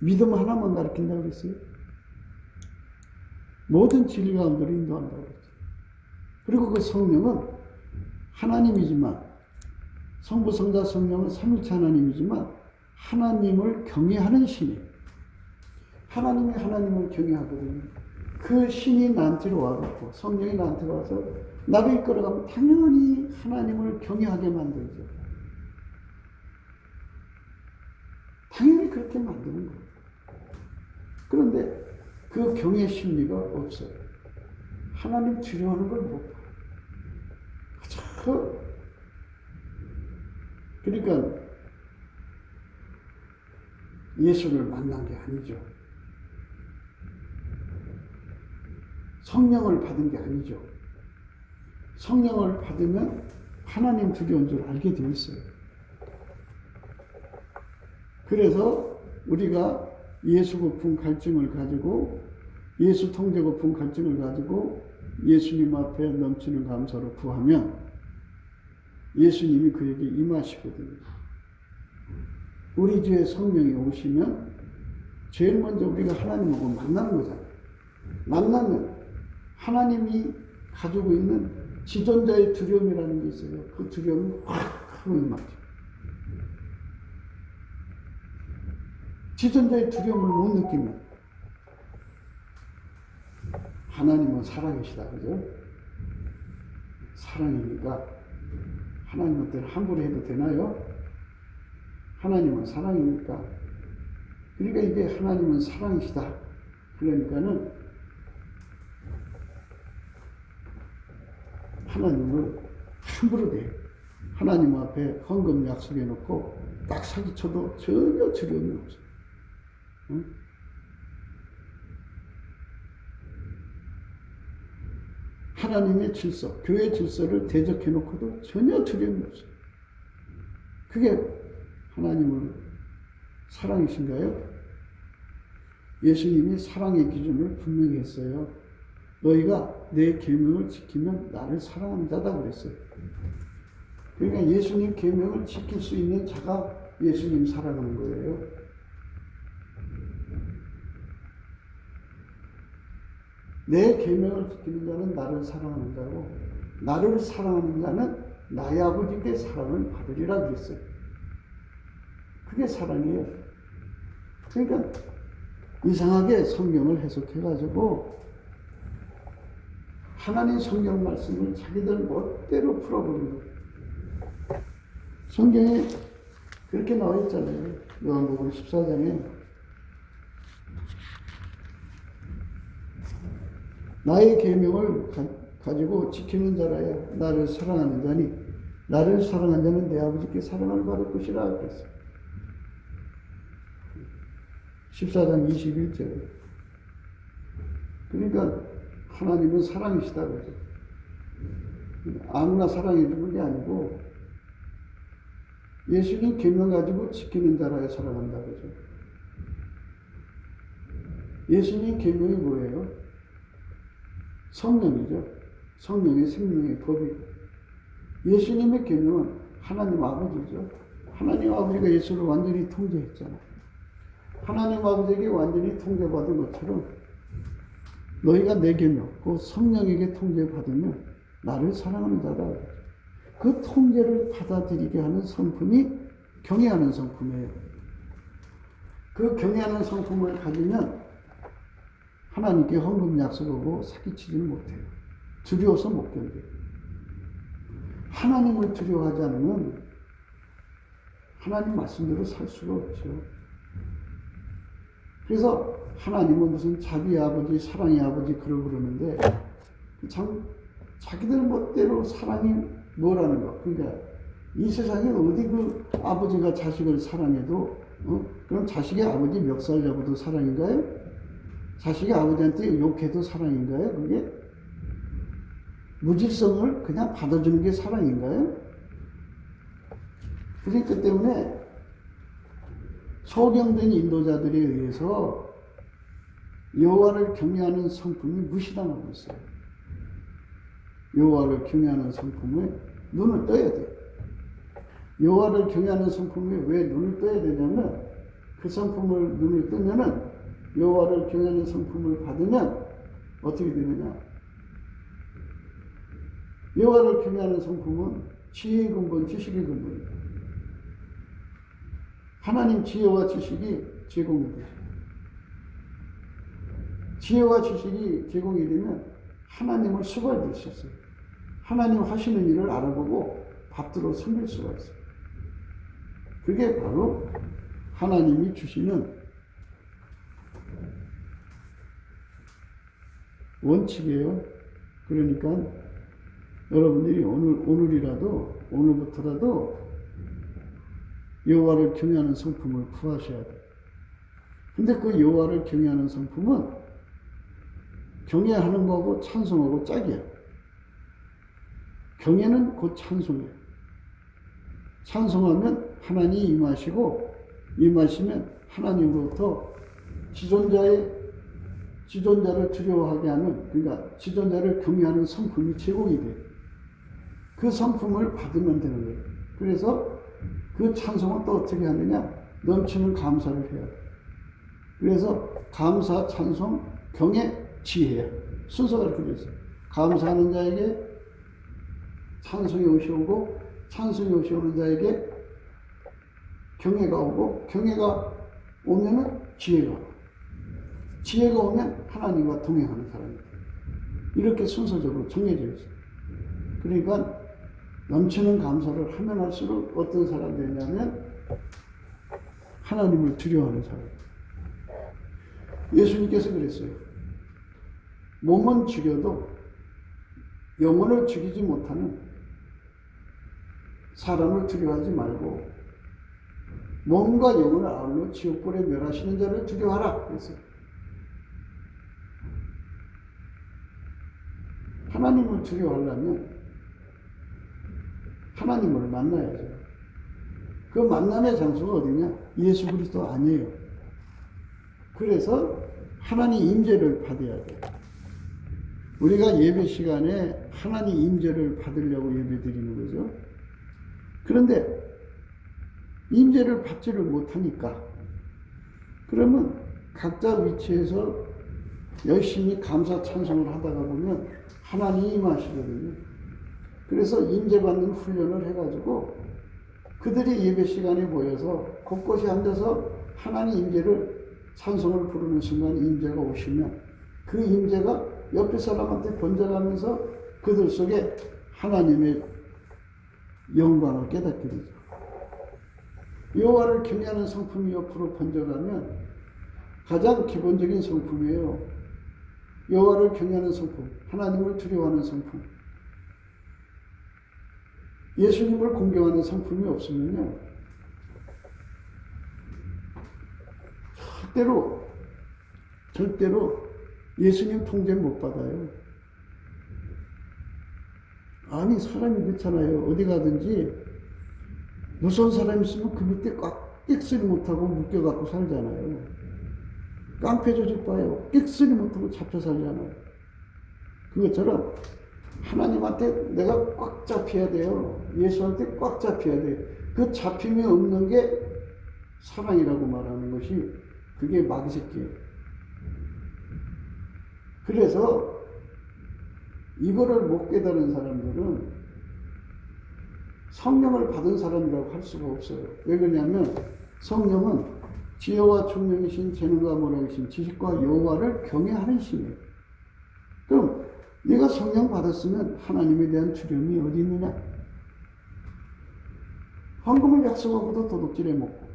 B: 믿음 하나만 가르친다고 했어요. 모든 진리 가운데로 인도한다고 했죠. 그리고 그 성령은 하나님이지만 성부, 성자, 성령은 삼위일체 하나님이지만 하나님을 경외하는 신이에요. 하나님이 하나님을 경외하거든요. 그 신이 나한테로 와갖고 성령이 나한테 와서 나를 이끌어가면 당연히 하나님을 경외하게 만들죠. 당연히 그렇게 만드는 거예요. 그런데 그 경외 심리가 없어요. 하나님 두려워하는 걸 못 봐요. 그러니까 예수를 만난 게 아니죠. 성령을 받은 게 아니죠. 성령을 받으면 하나님 두려운 줄 알게 되어 있어요. 그래서 우리가 예수 고품 갈증을 가지고 예수 통제 고품 갈증을 가지고 예수님 앞에 넘치는 감사로 구하면 예수님이 그에게 임하시거든요. 우리 주에 성령이 오시면 제일 먼저 우리가 하나님하고 만나는 거잖아요. 만나면 하나님이 가지고 있는 지존자의 두려움이라는 게 있어요. 그 두려움이 확 하고 임하죠. 지존자의 두려움을 못 느끼면 하나님은 사랑이시다. 그죠? 사랑이니까 하나님한테 함부로 해도 되나요? 하나님은 사랑이니까. 그러니까 이게 하나님은 사랑이시다. 그러니까는 하나님을 함부로 돼요. 하나님 앞에 헌금 약속해 놓고 딱 사기쳐도 전혀 두려움이 없어요. 응? 하나님의 질서, 교회 질서를 대적해 놓고도 전혀 두려움이 없어요. 그게 하나님은 사랑이신가요? 예수님이 사랑의 기준을 분명히 했어요. 너희가 내 계명을 지키면 나를 사랑하는 자다 그랬어요. 그러니까 예수님 계명을 지킬 수 있는 자가 예수님 사랑하는 거예요. 내 계명을 지키는 자는 나를 사랑하는 자고 나를 사랑하는 자는 나의 아버지께 사랑을 받으리라 그랬어요. 그게 사랑이에요. 그러니까 이상하게 성경을 해석해가지고 하나님 성경 말씀을 자기들 멋대로 풀어버린 거예요. 성경에 그렇게 나와 있잖아요. 요한복음 14장에 나의 계명을 가지고 지키는 자라야 나를 사랑하는 자니 나를 사랑하는 자는 내 아버지께 사랑을 받을 것이라 그랬어요. 14장 21절. 그러니까 하나님은 사랑이시다 그러죠. 아무나 사랑해 주는 게 아니고 예수님 계명 가지고 지키는 자라야 사랑한다 그러죠. 예수님 계명이 뭐예요? 성령이죠. 성령의 생명의 법이고 예수님의 계명은 하나님 아버지죠. 하나님 아버지가 예수를 완전히 통제했잖아요. 하나님 아버지에게 완전히 통제받은 것처럼 너희가 내 계명, 그 성령에게 통제받으면 나를 사랑하는 자다. 그 통제를 받아들이게 하는 성품이 경외하는 성품이에요. 그 경외하는 성품을 가지면 하나님께 헌금 약속하고 사기치지는 못해요. 두려워서 못 견뎌요. 하나님을 두려워하지 않으면 하나님 말씀대로 살 수가 없죠. 그래서 하나님은 무슨 자기 아버지, 사랑의 아버지 그러는데 참 자기들 멋대로 사랑이 뭐라는 거. 그러니까 이 세상에 어디 그 아버지가 자식을 사랑해도 그럼 자식의 아버지 멱살 잡아도 사랑인가요? 자식이 아버지한테 욕해도 사랑인가요? 그게 무질성을 그냥 받아주는 게 사랑인가요? 그러니까 때문에 소경된 인도자들에 의해서 여호와를 경외하는 성품이 무시당하고 있어요. 여호와를 경외하는 성품에 눈을 떠야 돼요. 여호와를 경외하는 성품에 왜 눈을 떠야 되냐면 그 성품을 눈을 뜨면은 여호와를 경외하는 성품을 받으면 어떻게 되느냐? 여호와를 경외하는 성품은 지혜의 근본, 지식의 근본이에요. 하나님 지혜와 지식이 제공이 돼요. 지혜와 지식이 제공이 되면 하나님을 수고할 수 있어요. 하나님 하시는 일을 알아보고 받들어 섬길 수가 있어요. 그게 바로 하나님이 주시는 원칙이에요. 그러니까 여러분들이 오늘부터라도 여호와를 경외하는 성품을 구하셔야 돼요. 근데 그 여호와를 경외하는 성품은 경외하는 거하고 찬송하고 짝이야. 경외는 곧 찬송이에요. 찬송하면 하나님이 임하시고 임하시면 하나님으로부터 지존자를 두려워하게 하는, 그러니까 지존자를 경외하는 성품이 제공이 돼요. 그 성품을 받으면 되는 거예요. 그래서 그 찬송은 또 어떻게 하느냐? 넘치는 감사를 해야 돼요. 그래서 감사, 찬송, 경외, 지혜야. 순서가 이렇게 되어 있어요. 감사하는 자에게 찬송이 오시오고, 찬송이 오시오는 자에게 경외가 오고, 경외가 오면은 지혜가 오고, 지혜가 오면 하나님과 동행하는 사람이에요. 이렇게 순서적으로 정해져 있어요. 그러니까 넘치는 감사를 하면 할수록 어떤 사람이 되냐면 하나님을 두려워하는 사람. 예수님께서 그랬어요. 몸은 죽여도 영혼을 죽이지 못하는 사람을 두려워하지 말고 몸과 영혼을 아울러 지옥불에 멸하시는 자를 두려워하라 그랬어요. 하나님을 두려워하려면 하나님을 만나야죠. 그 만남의 장소가 어디냐? 예수 그리스도 아니에요. 그래서 하나님 임재를 받아야 돼요. 우리가 예배 시간에 하나님 임재를 받으려고 예배 드리는 거죠. 그런데 임재를 받지를 못하니까 그러면 각자 위치에서 열심히 감사 찬송을 하다가 보면 하나님이 임하시거든요. 그래서 임재받는 훈련을 해가지고 그들이 예배 시간에 모여서 곳곳에 앉아서 하나님 임재를 찬송을 부르는 순간 임재가 오시면 그 임재가 옆에 사람한테 번져가면서 그들 속에 하나님의 영광을 깨닫게 되죠. 여호와를 경외하는 성품이 옆으로 번져가면 가장 기본적인 성품이에요. 여호와를 경외하는 성품, 하나님을 두려워하는 성품. 예수님을 공경하는 성품이 없으면요, 절대로 예수님 통제 못 받아요. 아니, 사람이 그렇잖아요. 어디 가든지 무서운 사람이 있으면 그 밑에 꽉 끽소리 못하고 묶여갖고 살잖아요. 깡패 조직 봐요. 끽소리 못하고 잡혀 살잖아요. 그것처럼 하나님한테 내가 꽉 잡혀야 돼요. 예수한테 꽉 잡혀야 돼요. 그 잡힘이 없는 게 사랑이라고 말하는 것이 그게 마귀새끼예요. 그래서 이거를 못 깨달은 사람들은 성령을 받은 사람이라고 할 수가 없어요. 왜 그러냐면 성령은 지혜와 총명이신 재능과 모략이신 지식과 여호와를 경외하는 신이에요. 그럼 네가 성령 받았으면 하나님에 대한 두려움이 어디 있느냐? 황금을 약속하고도 도둑질해 먹고,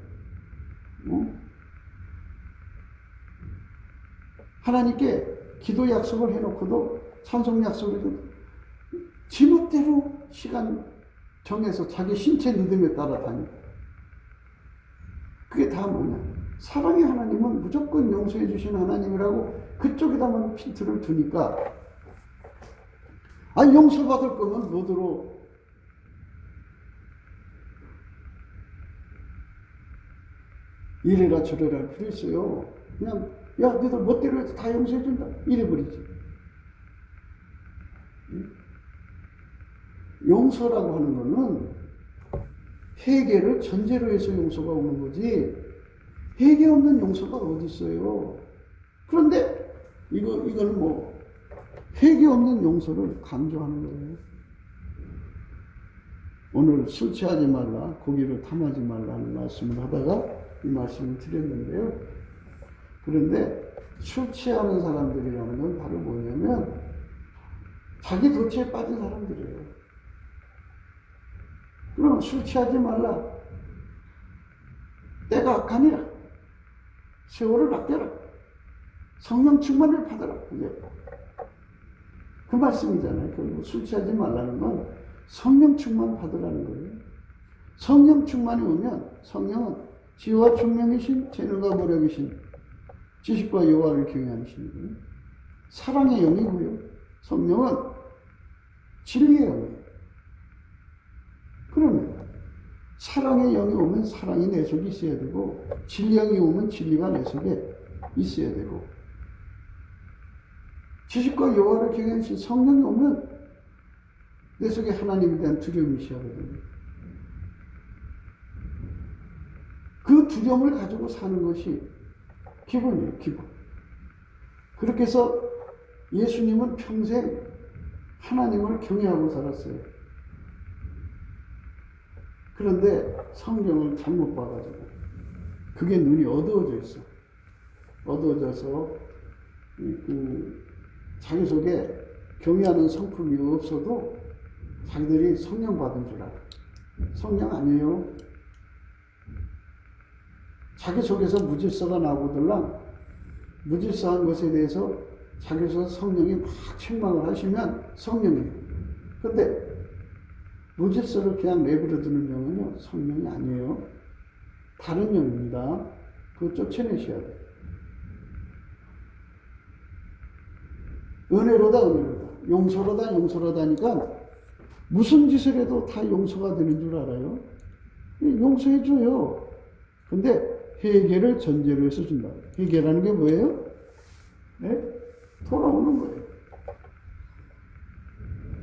B: 하나님께 기도 약속을 해놓고도 찬송 약속을 해도 지멋대로 시간 정해서 자기 신체 리듬에 따라 다니고. 그게 다 뭐냐? 사랑의 하나님은 무조건 용서해 주신 하나님이라고 그쪽에다만 핀트를 두니까, 용서받을 거면 뭐더러 이래라 저래라 할 필요 있어요. 그냥 야 너희들 멋대로 해서 다 용서해 준다 이래버리지. 용서라고 하는 거는 회개를 전제로 해서 용서가 오는 거지 회개 없는 용서가 어디 있어요. 그런데 이거는 뭐 회개 없는 용서를 강조하는 거예요. 오늘 술 취하지 말라, 고기를 탐하지 말라는 말씀을 하다가 이 말씀을 드렸는데요. 그런데 술 취하는 사람들이라는 건 바로 뭐냐면 자기 도취에 빠진 사람들이에요. 그럼 술 취하지 말라. 때가 악하니라. 세월을 아껴라. 성령 충만을 받아라. 그 말씀이잖아요. 결국 술 취하지 말라는 건 성령 충만 받으라는 거예요. 성령 충만이 오면 성령은 지혜와 총명이신 재능과 모략이신 지식과 여호와를 경외하는 신이고요. 사랑의 영이고요. 성령은 진리의 영이에요. 그러면 사랑의 영이 오면 사랑이 내 속에 있어야 되고 진리의 영이 오면 진리가 내 속에 있어야 되고 지식과 여호와를 경외하는 성령이 오면 내 속에 하나님에 대한 두려움이 시작하거든요. 그 두려움을 가지고 사는 것이 기본이에요, 기본. 그렇게 해서 예수님은 평생 하나님을 경외하고 살았어요. 그런데 성경을 잘못 봐가지고 그게 눈이 어두워져 있어. 어두워져서 자기 속에 경외하는 성품이 없어도 자기들이 성령 받은 줄 알아. 성령 아니에요. 자기 속에서 무질서가 나오거들랑 무질서한 것에 대해서 자기 속에서 성령이 막 책망을 하시면 성령이에요. 근데 무질서를 그냥 내버려 두는 영은요, 성령이 아니에요. 다른 영입니다. 그거 쫓아내셔야 돼요. 은혜로다, 은혜로다. 용서로다, 용서로다 하니까 무슨 짓을 해도 다 용서가 되는 줄 알아요? 용서해줘요. 근데 회개를 전제로 해서 준다. 회개라는 게 뭐예요? 네? 돌아오는 거예요.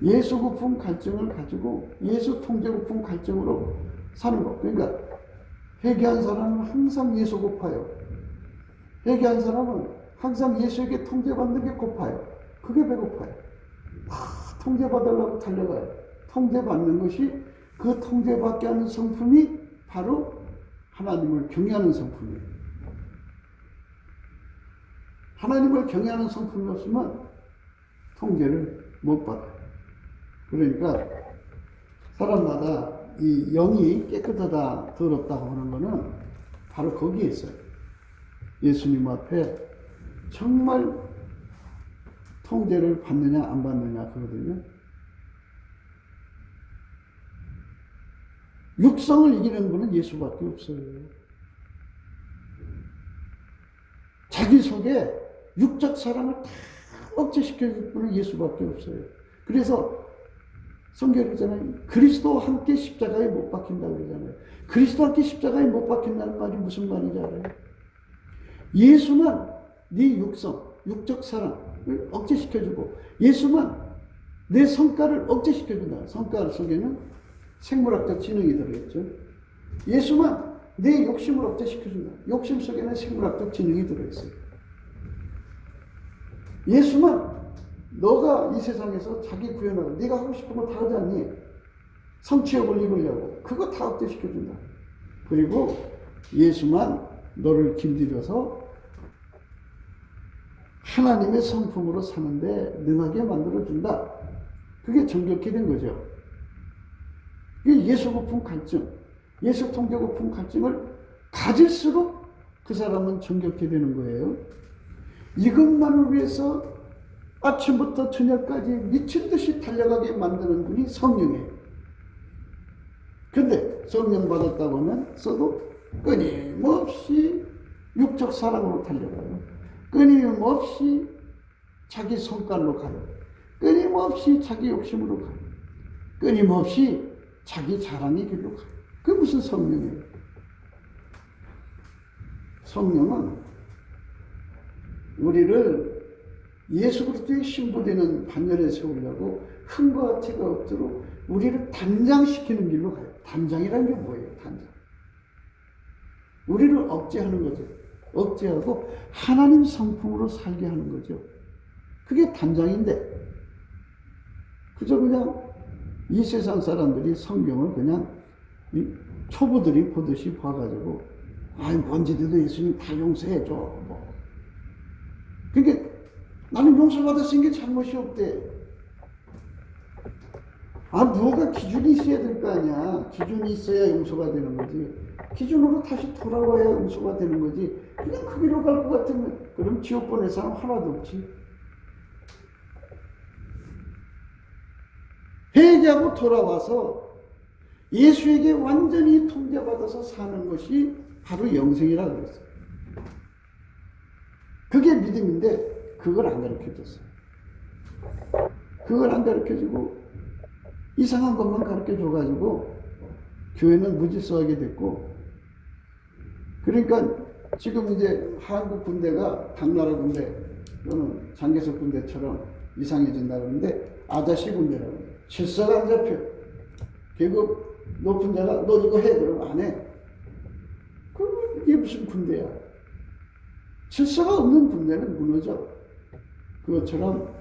B: 예수 고품 갈증을 가지고 예수 통제 고품 갈증으로 사는 것. 그러니까 회개한 사람은 항상 예수 고파요. 회개한 사람은 항상 예수에게 통제받는 게 고파요. 그게 배고파요. 통제받으려고 달려가요. 통제받는 것이, 그 통제받게 하는 성품이 바로 하나님을 경외하는 성품이에요. 하나님을 경외하는 성품이 없으면 통제를 못 받아요. 그러니까 사람마다 이 영이 깨끗하다 더럽다고 하는 거는 바로 거기에 있어요. 예수님 앞에 정말 통제를 받느냐 안 받느냐 그거거든요. 육성을 이기는 분은 예수밖에 없어요. 자기 속에 육적 사랑을 다 억제시켜줄 분은 예수밖에 없어요. 그래서 성경에 그러잖아요. 그리스도와 함께 십자가에 못 박힌다고 그러잖아요. 그리스도와 함께 십자가에 못 박힌다는 말이 무슨 말인지 알아요? 예수만 네 육성, 육적 사랑을 억제시켜주고, 예수만 내 성깔을 억제시켜준다. 성깔 속에는 생물학적 지능이 들어있죠. 예수만 내 욕심을 억제시켜준다. 욕심 속에는 생물학적 지능이 들어있어요. 예수만 너가 이 세상에서 자기 구현하고 네가 하고 싶은 거 다 하지 않니? 성취욕을 이루려고 그거 다 억제시켜준다. 그리고 예수만 너를 길들여서 하나님의 성품으로 사는데 능하게 만들어준다. 그게 정결케 된 거죠. 이게 예수 고품 갈증, 예수 통제 고품 갈증을 가질수록 그 사람은 정결케 되는 거예요. 이것만을 위해서 아침부터 저녁까지 미친 듯이 달려가게 만드는 분이 성령이에요. 근데 성령 받았다고 하면 써도 끊임없이 육적 사랑으로 달려가요. 끊임없이 자기 성깔로 가요. 끊임없이 자기 욕심으로 가요. 끊임없이 자기 자랑의 길로 가요. 그게 무슨 성령이에요? 성령은 우리를 예수 그리스도의 신부되는 반열에 세우려고 흠과 티가 없도록 우리를 단장시키는 길로 가요. 단장이라는 게 뭐예요? 단장. 우리를 억제하는 거죠. 억제하고 하나님 성품으로 살게 하는 거죠. 그게 단장인데, 그저 그냥 이 세상 사람들이 성경을 그냥 초보들이 보듯이 봐가지고, 아이, 뭔지도 예수님 다 용서해줘. 뭐. 그러니까 나는 용서받았으니까 잘못이 없대. 뭐가 기준이 있어야 될 거 아니야. 기준이 있어야 용서가 되는 거지. 기준으로 다시 돌아와야 용서가 되는 거지. 그냥 그 길로 갈 것 같으면 그럼 지옥 보낼 사람 하나도 없지. 회개하고 돌아와서 예수에게 완전히 통제받아서 사는 것이 바로 영생이라고 그랬어요. 그게 믿음인데 그걸 안 가르쳐줬어요. 그걸 안 가르쳐주고 이상한 것만 가르쳐줘가지고 교회는 무질서하게 됐고, 그러니까 지금 이제 한국 군대가 당나라 군대 또는 장개석 군대처럼 이상해진다는데 아자시 군대라고 질서가 안 잡혀. 계급 높은 자가 너 이거 해 그러면 안 해. 그럼 이게 무슨 군대야? 질서가 없는 군대는 무너져. 그것처럼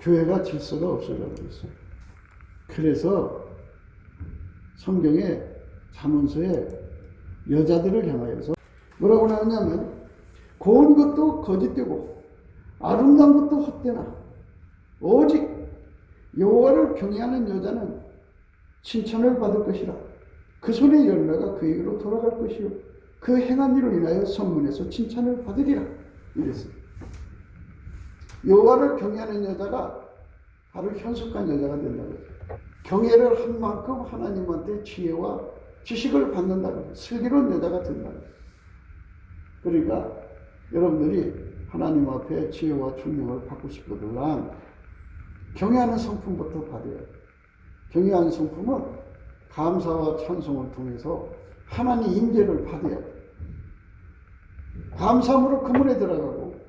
B: 교회가 질서가 없어져 버렸어요. 그래서 성경에 잠언서에 여자들을 향하여서 뭐라고 나오냐면, 고운 것도 거짓되고 아름다운 것도 헛되나 오직 여호와를 경외하는 여자는 칭찬을 받을 것이라. 그 손의 열매가 그에게로 돌아갈 것이요 그 행한 일로 인하여 성문에서 칭찬을 받으리라. 이랬어요. 여호와를 경외하는 여자가 바로 현숙한 여자가 된다고 해요. 경외를 한 만큼 하나님한테 지혜와 지식을 받는다고 해요. 슬기로운 여자가 된다고 해요. 그러니까 여러분들이 하나님 앞에 지혜와 총명을 받고 싶거든 경외하는 성품부터 받아야 해요. 경외하는 성품은 감사와 찬송을 통해서 하나님 임재를 받아야 해요. 감사함으로 그 문에 들어가고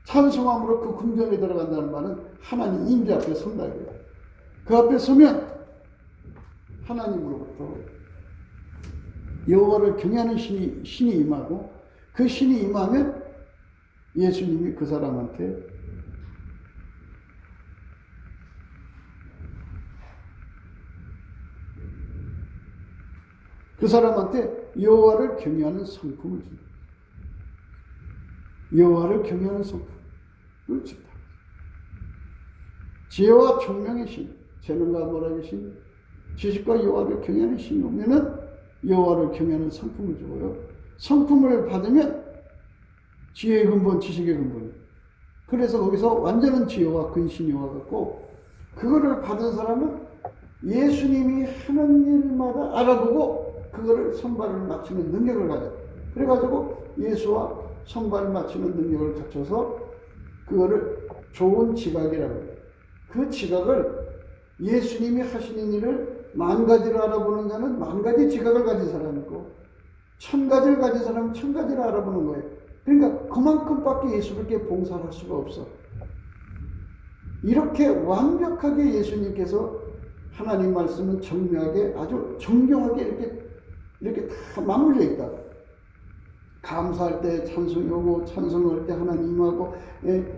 B: 찬송함으로 그 궁전에 들어간다는 말은 하나님 임재 앞에 선다고요. 그 앞에 서면 하나님으로부터 여호와를 경외하는 신이 임하고, 그 신이 임하면 예수님이 그 사람한테 여호와를 경외하는 성품을 준다. 여호와를 경외하는 성품을 준다. 지혜와 총명의 신, 재능과 모략의 신, 지식과 여호와를 경외하는 신이 오면은 여호와를 경외하는 성품을 주고요. 성품을 받으면 지혜의 근본, 지식의 근본이. 그래서 거기서 완전한 지혜와 근신이 와갖고, 그거를 받은 사람은 예수님이 하는 일마다 알아보고 그거를 선발을 맞추는 능력을 가져. 그래가지고 예수와 선발을 맞추는 능력을 갖춰서 그거를 좋은 지각이라고 해요. 그 지각을 예수님이 하시는 일을 10,000가지를 알아보는 자는 10,000가지 지각을 가진 사람이고, 1,000가지를 가진 사람은 1,000가지를 알아보는 거예요. 그러니까 그만큼밖에 예수님께 봉사할 수가 없어. 이렇게 완벽하게 예수님께서 하나님 말씀은 정밀하게, 아주 정교하게 이렇게 다 맞물려 있다. 감사할 때 찬송이 오고, 찬송할 때 하나님 임하고,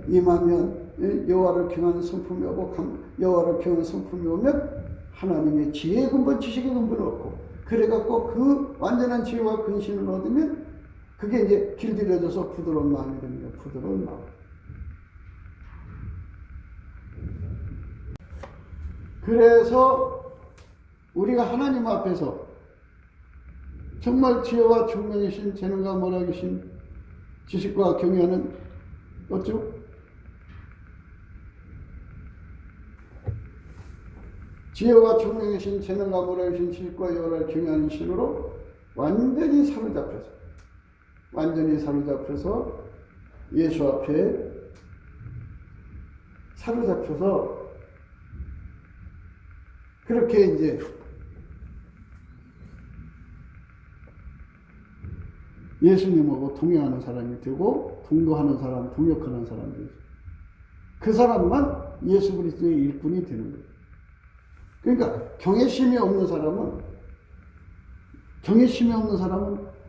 B: 임하면 여호와를 경외하는 성품이 오고, 여호와를 경외하는 성품이 오면 하나님의 지혜의 근본, 지식의 근본을 얻고, 그래갖고 그 완전한 지혜와 근신을 얻으면 그게 이제 길들여져서 부드러운 마음이 됩니다. 부드러운 마음. 그래서 우리가 하나님 앞에서 정말 지혜와 총명이신, 재능과 모략이신, 지식과 경외하는, 어쩌? 지혜와 총명이신, 재능과 모략이신, 지식과 여호와를 경외하는 신으로 완전히 사로잡혀서 예수 앞에 사로잡혀서 그렇게 이제 예수님하고 동행하는 사람이 되고, 동거하는 사람, 동역하는 사람이 되죠. 그 사람만 예수 그리스도의 일꾼이 되는 거예요. 그러니까 경외심이 없는 사람은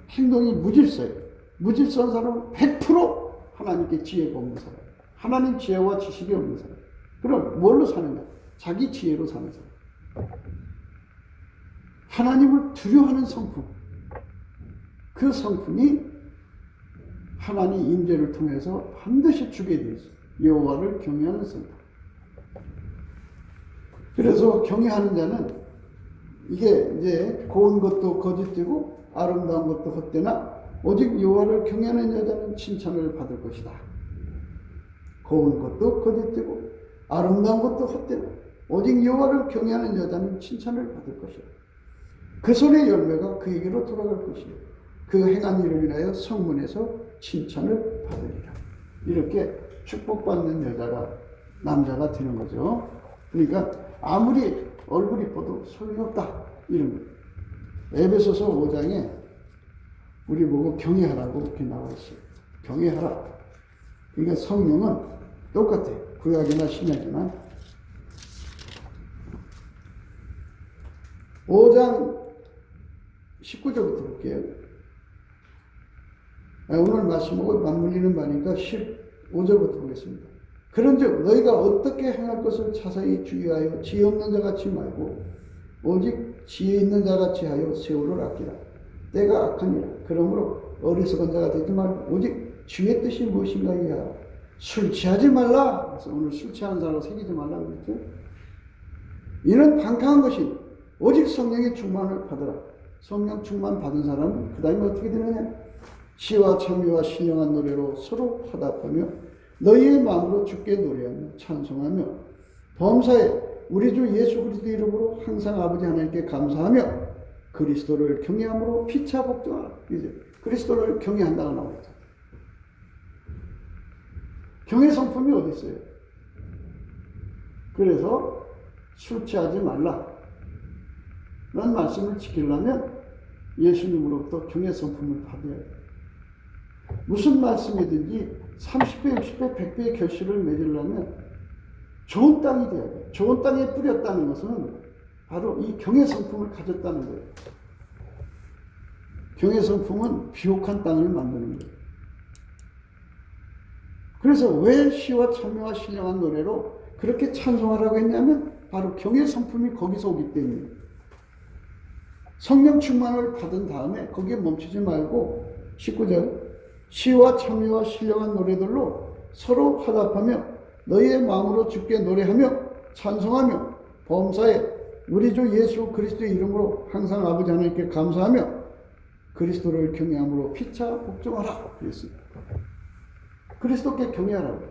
B: 행동이 무질서해요. 무질서한 사람은 100% 하나님께 지혜가 없는 사람, 하나님 지혜와 지식이 없는 사람. 그럼 뭘로 사느냐? 자기 지혜로 사는 사람. 하나님을 두려워하는 성품, 그 성품이 하나님 임재를 통해서 반드시 주게 되어 있어요. 여호와를 경외하는 성품. 그래서 경외하는 자는 이게 이제 고운 것도 거짓되고 아름다운 것도 헛되나 오직 여호와를 경외하는 여자는 칭찬을 받을 것이다. 고운 것도 거짓되고 아름다운 것도 헛되나 오직 여호와를 경외하는 여자는 칭찬을 받을 것이다. 그 손의 열매가 그에게로 돌아갈 것이요 그 행한 일을 인하여 성문에서 칭찬을 받으리라. 이렇게 축복받는 남자가 되는 거죠. 그러니까 아무리 얼굴이 이뻐도 소용이 없다, 이런 거예요. 에베소서 5장에 우리 보고 경외하라고 이렇게 나와 있어요. 경외하라. 그러니까 성령은 똑같아요. 구약이나 신약이나. 5장 19절부터 볼게요. 오늘 말씀하고 맞물리는 바니까 15절부터 보겠습니다. 그런즉 너희가 어떻게 행할 것을 자세히 주의하여 지혜 없는 자같이 말고 오직 지혜 있는 자같이 하여 세월을 아끼라. 때가 악하니라. 그러므로 어리석은 자가 되지 말고 오직 주의 뜻이 무엇인가 이해하라. 술 취하지 말라. 그래서 오늘 술 취하는 사람을 새기지 말라고 그랬죠. 이는 방탕한 것이 오직 성령의 충만을 받으라. 성령 충만 받은 사람은 그 다음에 어떻게 되느냐? 시와 찬미와 신령한 노래로 서로 화답하며 너희의 마음으로 주께 노래하며 찬송하며 범사에 우리 주 예수 그리스도 이름으로 항상 아버지 하나님께 감사하며 그리스도를 경외함으로 피차 복종하라. 이제 그리스도를 경외한다고 나와 있다. 경외 성품이 어디 있어요? 그래서 술 취하지 말라 라는 말씀을 지키려면 예수님으로부터 경외 성품을 받아야 돼요. 무슨 말씀이든지 30배, 60배, 100배의 결실을 맺으려면 좋은 땅이 돼야 돼. 좋은 땅에 뿌렸다는 것은 바로 이 경외 성품을 가졌다는 거예요. 경외 성품은 비옥한 땅을 만드는 거예요. 그래서 왜 시와 참여와 신령한 노래로 그렇게 찬송하라고 했냐면 바로 경외 성품이 거기서 오기 때문에 성령 충만을 받은 다음에 거기에 멈추지 말고 19절 시와 참여와 신령한 노래들로 서로 화답하며 너희의 마음으로 주께 노래하며 찬송하며 범사에 우리 주 예수 그리스도의 이름으로 항상 아버지 하나님께 감사하며 그리스도를 경외함으로 피차 복종하라 그랬습니다. 그리스도께 경외하라고.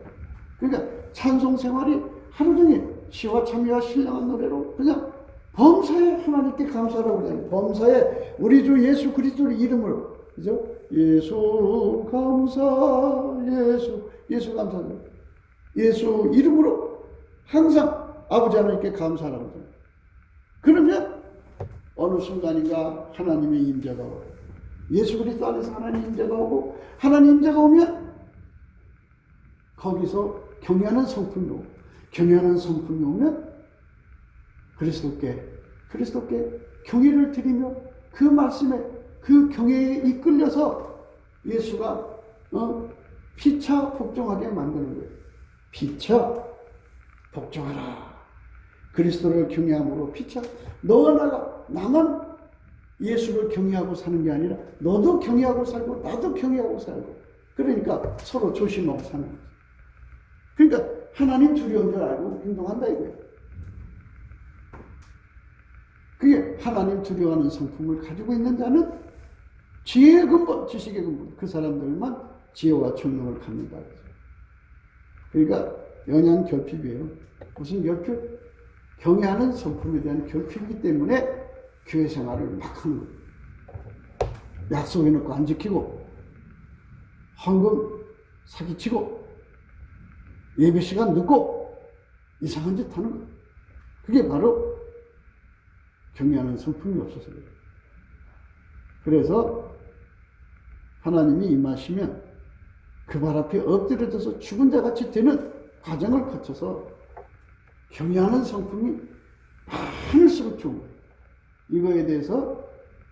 B: 그러니까 찬송 생활이 하루 종일 시와 참여와 신령한 노래로 그냥 범사에 하나님께 감사하라고 그러잖아요. 범사에 우리 주 예수 그리스도의 이름으로, 그죠? 예수 감사, 예수 감사, 예수 이름으로 항상 아버지 하나님께 감사하라고 그러잖아요. 그러면 어느 순간인가 하나님의 임재가 오고 예수 그리스도 안에서 하나님의 임재가 오고 하나님 임재가 오면 거기서 경외하는 성품이 오고 경외하는 성품이 오면 그리스도께 경외를 드리며 그 말씀에 그 경외에 이끌려서 예수가 피차 복종하게 만드는 거예요. 피차 복종하라. 그리스도를 경외함으로 피차 너와 나만 예수를 경외하고 사는 게 아니라 너도 경외하고 살고 나도 경외하고 살고 그러니까 서로 조심하고 사는 거죠. 그러니까 하나님 두려운 줄 알고 행동한다 이거예요. 그게 하나님 두려워하는 성품을 가지고 있는 자는 지혜의 근본, 지식의 근본, 그 사람들만 지혜와 총명을 갖는다. 그러니까 연양 결핍이에요. 무슨 결핍? 경외하는 성품에 대한 결핍이기 때문에 교회 생활을 막 하는 거예요. 약속해놓고 안 지키고 헌금 사기치고 예배 시간 늦고 이상한 짓 하는 거예요. 그게 바로 경외하는 성품이 없어서 그래요. 그래서 하나님이 임하시면 그 발 앞에 엎드려져서 죽은 자같이 되는 과정을 거쳐서 경외하는 성품이 많을수록 좋은 거예요. 이거에 대해서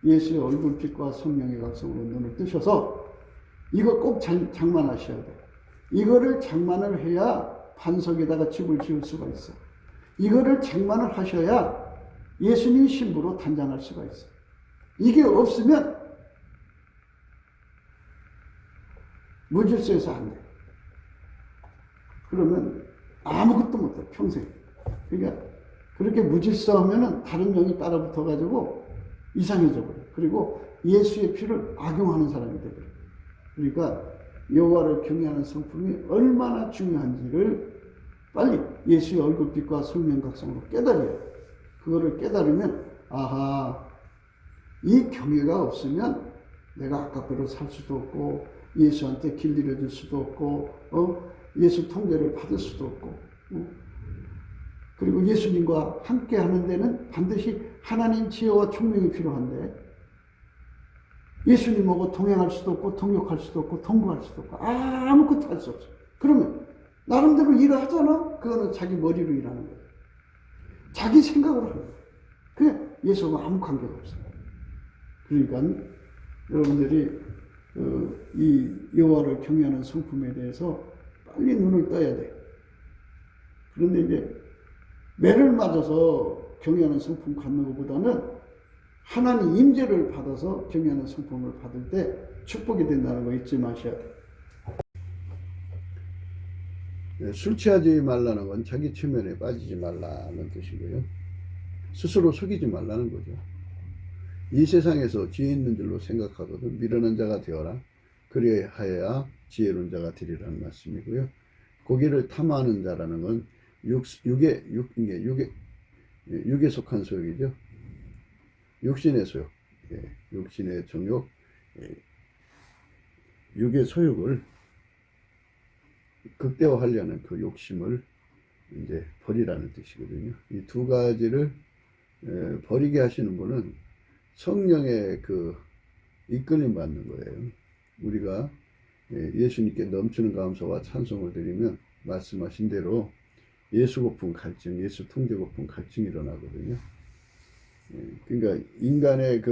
B: 예수의 얼굴빛과 성령의 각성으로 눈을 뜨셔서 이거 꼭 장만하셔야 돼요. 이거를 장만을 해야 반석에다가 집을 지을 수가 있어요. 이거를 장만을 하셔야 예수님 신부로 단장할 수가 있어요. 이게 없으면 무질서해서 안 돼요. 그러면 아무것도 못해요, 평생. 그러니까 그렇게 무질서하면은 다른 영이 따라 붙어가지고 이상해져 버려요. 그리고 예수의 피를 악용하는 사람이 되버려요. 그러니까 여호와를 경외하는 성품이 얼마나 중요한지를 빨리 예수의 얼굴빛과 성령각성으로 깨달아요. 그거를 깨달으면 아하, 이 경외가 없으면 내가 아까대로 살 수도 없고 예수한테 길 들여줄 수도 없고 예수 통제를 받을 수도 없고 그리고 예수님과 함께 하는 데는 반드시 하나님 지혜와 총명이 필요한데 예수님하고 동행할 수도 없고 동역할 수도 없고 동거할 수도 없고 아무것도 할 수 없어. 그러면 나름대로 일을 하잖아? 그거는 자기 머리로 일하는 거예요. 자기 생각으로 하는 거예요. 그게 예수하고 아무 관계가 없어요. 그러니까 여러분들이 이 여호와를 경외하는 성품에 대해서 빨리 눈을 떠야 돼요. 그런데 이제 매를 맞아서 경외하는 성품 갖는 것보다는 하나님 임재를 받아서 경외하는 성품을 받을 때 축복이 된다는 거 잊지 마셔야 돼요.
A: 네, 술 취하지 말라는 건 자기 체면에 빠지지 말라는 뜻이고요. 스스로 속이지 말라는 거죠. 이 세상에서 지혜 있는 줄로 생각하거든 미련한 자가 되어라. 그리하여야 지혜로운 자가 되리라는 말씀이고요. 고기를 탐하는 자라는 건 육에 속한 소욕이죠. 육신의 소욕, 육신의 정욕, 육의 소욕을 극대화하려는 그 욕심을 이제 버리라는 뜻이거든요. 이 두 가지를 버리게 하시는 분은 성령의 그 이끌림 받는 거예요. 우리가 예수님께 넘치는 감사와 찬송을 드리면 말씀하신 대로 예수 고품 갈증, 예수 통제 고품 갈증이 일어나거든요. 그러니까 인간의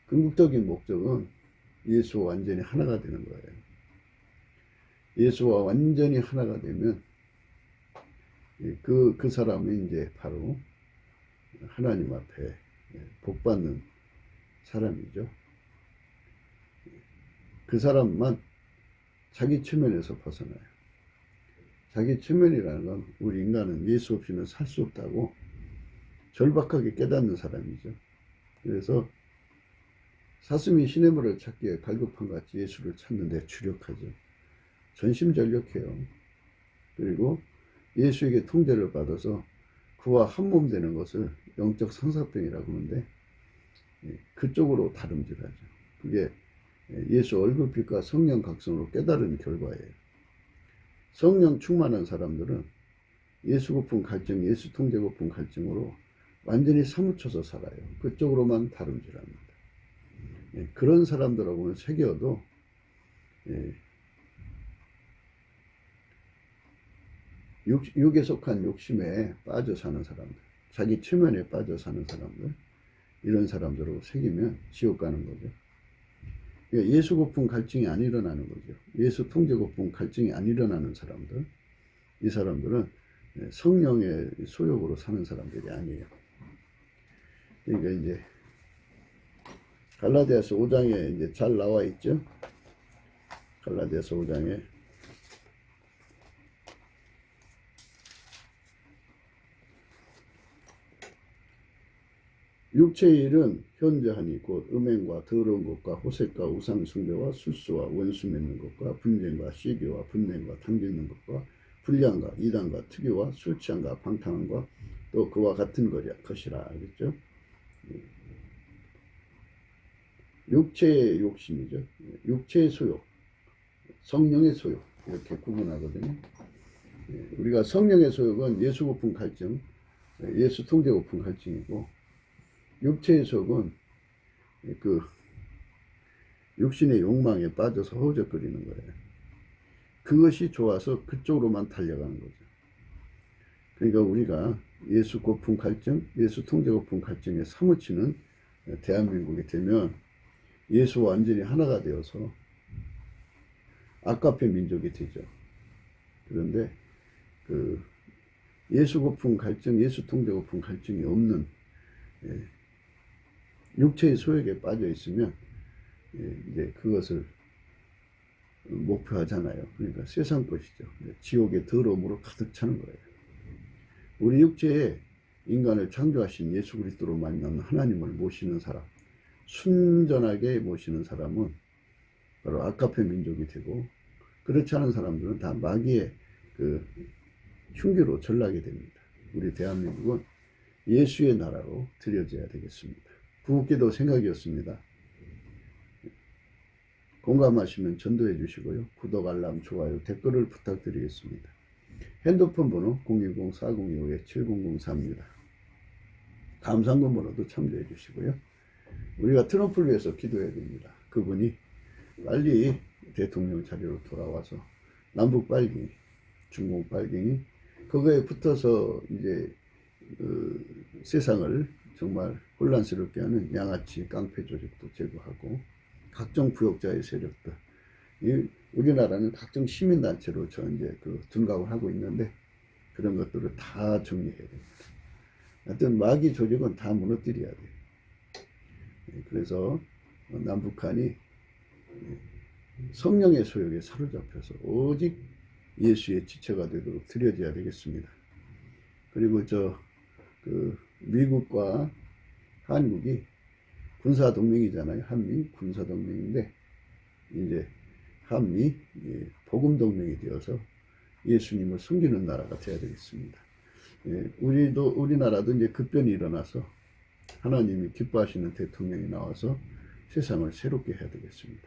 A: 궁극적인 목적은 예수와 완전히 하나가 되는 거예요. 예수와 완전히 하나가 되면 그 사람이 이제 바로 하나님 앞에 복받는 사람이죠. 그 사람만 자기 체면에서 벗어나요. 자기 체면이라는 건 우리 인간은 예수 없이는 살 수 없다고 절박하게 깨닫는 사람이죠. 그래서 사슴이 시냇물을 찾기에 갈급한 같이 예수를 찾는데 주력하죠. 전심전력해요. 그리고 예수에게 통제를 받아서 그와 한몸 되는 것을 영적 상사병이라고 하는데 그쪽으로 다름질하죠. 그게 예수 얼굴빛과 성령 각성으로 깨달은 결과예요. 성령 충만한 사람들은 예수 고품 갈증, 예수 통제 고품 갈증으로 완전히 사무쳐서 살아요. 그쪽으로만 다름질합니다. 그런 사람들하고는 새겨도 육에 속한 욕심에 빠져 사는 사람들, 자기 체면에 빠져 사는 사람들, 이런 사람들하고 새기면 지옥 가는 거죠. 예수 고품 갈증이 안 일어나는 거죠. 예수 통제 고품 갈증이 안 일어나는 사람들, 이 사람들은 성령의 소욕으로 사는 사람들이 아니에요. 그러니까 이제 갈라디아서 5장에 이제 잘 나와 있죠. 갈라디아서 5장에 육체의 일은 현저하니 곧 음행과 더러운 것과 호색과 우상 숭배와 술수와 원수 맺는 것과 분쟁과 시기와 분냄과 당짓는 것과 불량과 이단과 특유와 술 취함과 방탕함과 또 그와 같은 것이라 알겠죠? 육체의 욕심이죠. 육체의 소욕, 성령의 소욕 이렇게 구분하거든요. 우리가 성령의 소욕은 예수 고품 갈증, 예수 통제 고품 갈증이고 육체의 소욕은 그 육신의 욕망에 빠져서 허우적거리는 거예요. 그것이 좋아서 그쪽으로만 달려가는 거죠. 그러니까 우리가 예수 고품 갈증, 예수 통제 고품 갈증에 사무치는 대한민국이 되면 예수와 완전히 하나가 되어서 아까페 민족이 되죠. 그런데 그 예수 고품 갈증, 예수 통제 고품 갈증이 없는 육체의 소욕에 빠져 있으면 이제 그것을 목표하잖아요. 그러니까 세상 것이죠. 지옥의 더러움으로 가득 차는 거예요. 우리 육체에 인간을 창조하신 예수 그리스도로 만난 하나님을 모시는 사람, 순전하게 모시는 사람은 바로 아까페 민족이 되고, 그렇지 않은 사람들은 다 마귀의 그 흉기로 전락이 됩니다. 우리 대한민국은 예수의 나라로 들여져야 되겠습니다. 구국기도 생각이었습니다. 공감하시면 전도해 주시고요. 구독, 알람, 좋아요, 댓글을 부탁드리겠습니다. 핸드폰 번호 010-4025-7004입니다. 감상금 번호도 참조해 주시고요. 우리가 트럼프를 위해서 기도해야 됩니다. 그분이 빨리 대통령 자리로 돌아와서 남북 빨갱이, 중공 빨갱이, 그거에 붙어서 이제 세상을 정말 혼란스럽게 하는 양아치 깡패 조직도 제거하고 각종 부역자의 세력들, 우리나라는 각종 시민단체로 이제 둔갑을 하고 있는데 그런 것들을 다 정리해야 됩니다. 하여튼 마귀 조직은 다 무너뜨려야 돼요. 그래서 남북한이 성령의 소욕에 사로잡혀서 오직 예수의 지체가 되도록 들여져야 되겠습니다. 그리고 미국과 한국이 군사동맹이잖아요. 한미 군사동맹인데 이제 한미 복음동맹이 되어서 예수님을 섬기는 나라가 되어야 되겠습니다. 우리나라도 이제 급변이 일어나서 하나님이 기뻐하시는 대통령이 나와서 세상을 새롭게 해야 되겠습니다.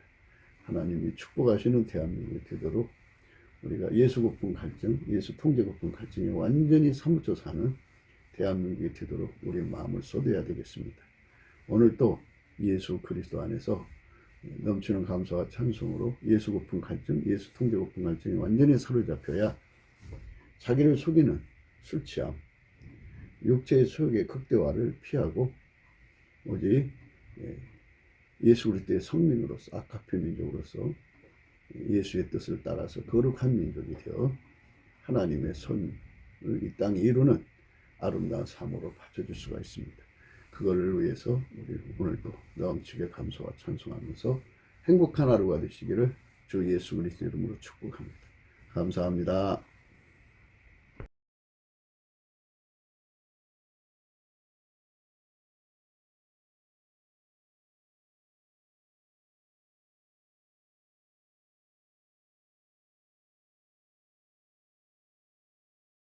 A: 하나님이 축복하시는 대한민국이 되도록 우리가 예수 고품 갈증, 예수 통제 고품 갈증에 완전히 사무쳐 사는 대한민국이 되도록 우리의 마음을 쏟아야 되겠습니다. 오늘 또 예수 그리스도 안에서 넘치는 감사와 찬송으로 예수 고픈 갈증, 예수 통제 고픈 갈증이 완전히 사로잡혀야 자기를 속이는 술 취함, 육체의 소욕의 극대화를 피하고 오직 예수 그리스도의 성민으로서 악합표 민족으로서 예수의 뜻을 따라서 거룩한 민족이 되어 하나님의 선을 이 땅에 이루는 아름다운 삶으로 바쳐줄 수가 있습니다. 그걸 위해서 우리 오늘도 넘치게 감사와 찬송하면서 행복한 하루가 되시기를 주 예수 그리스도 이름으로 축복합니다. 감사합니다.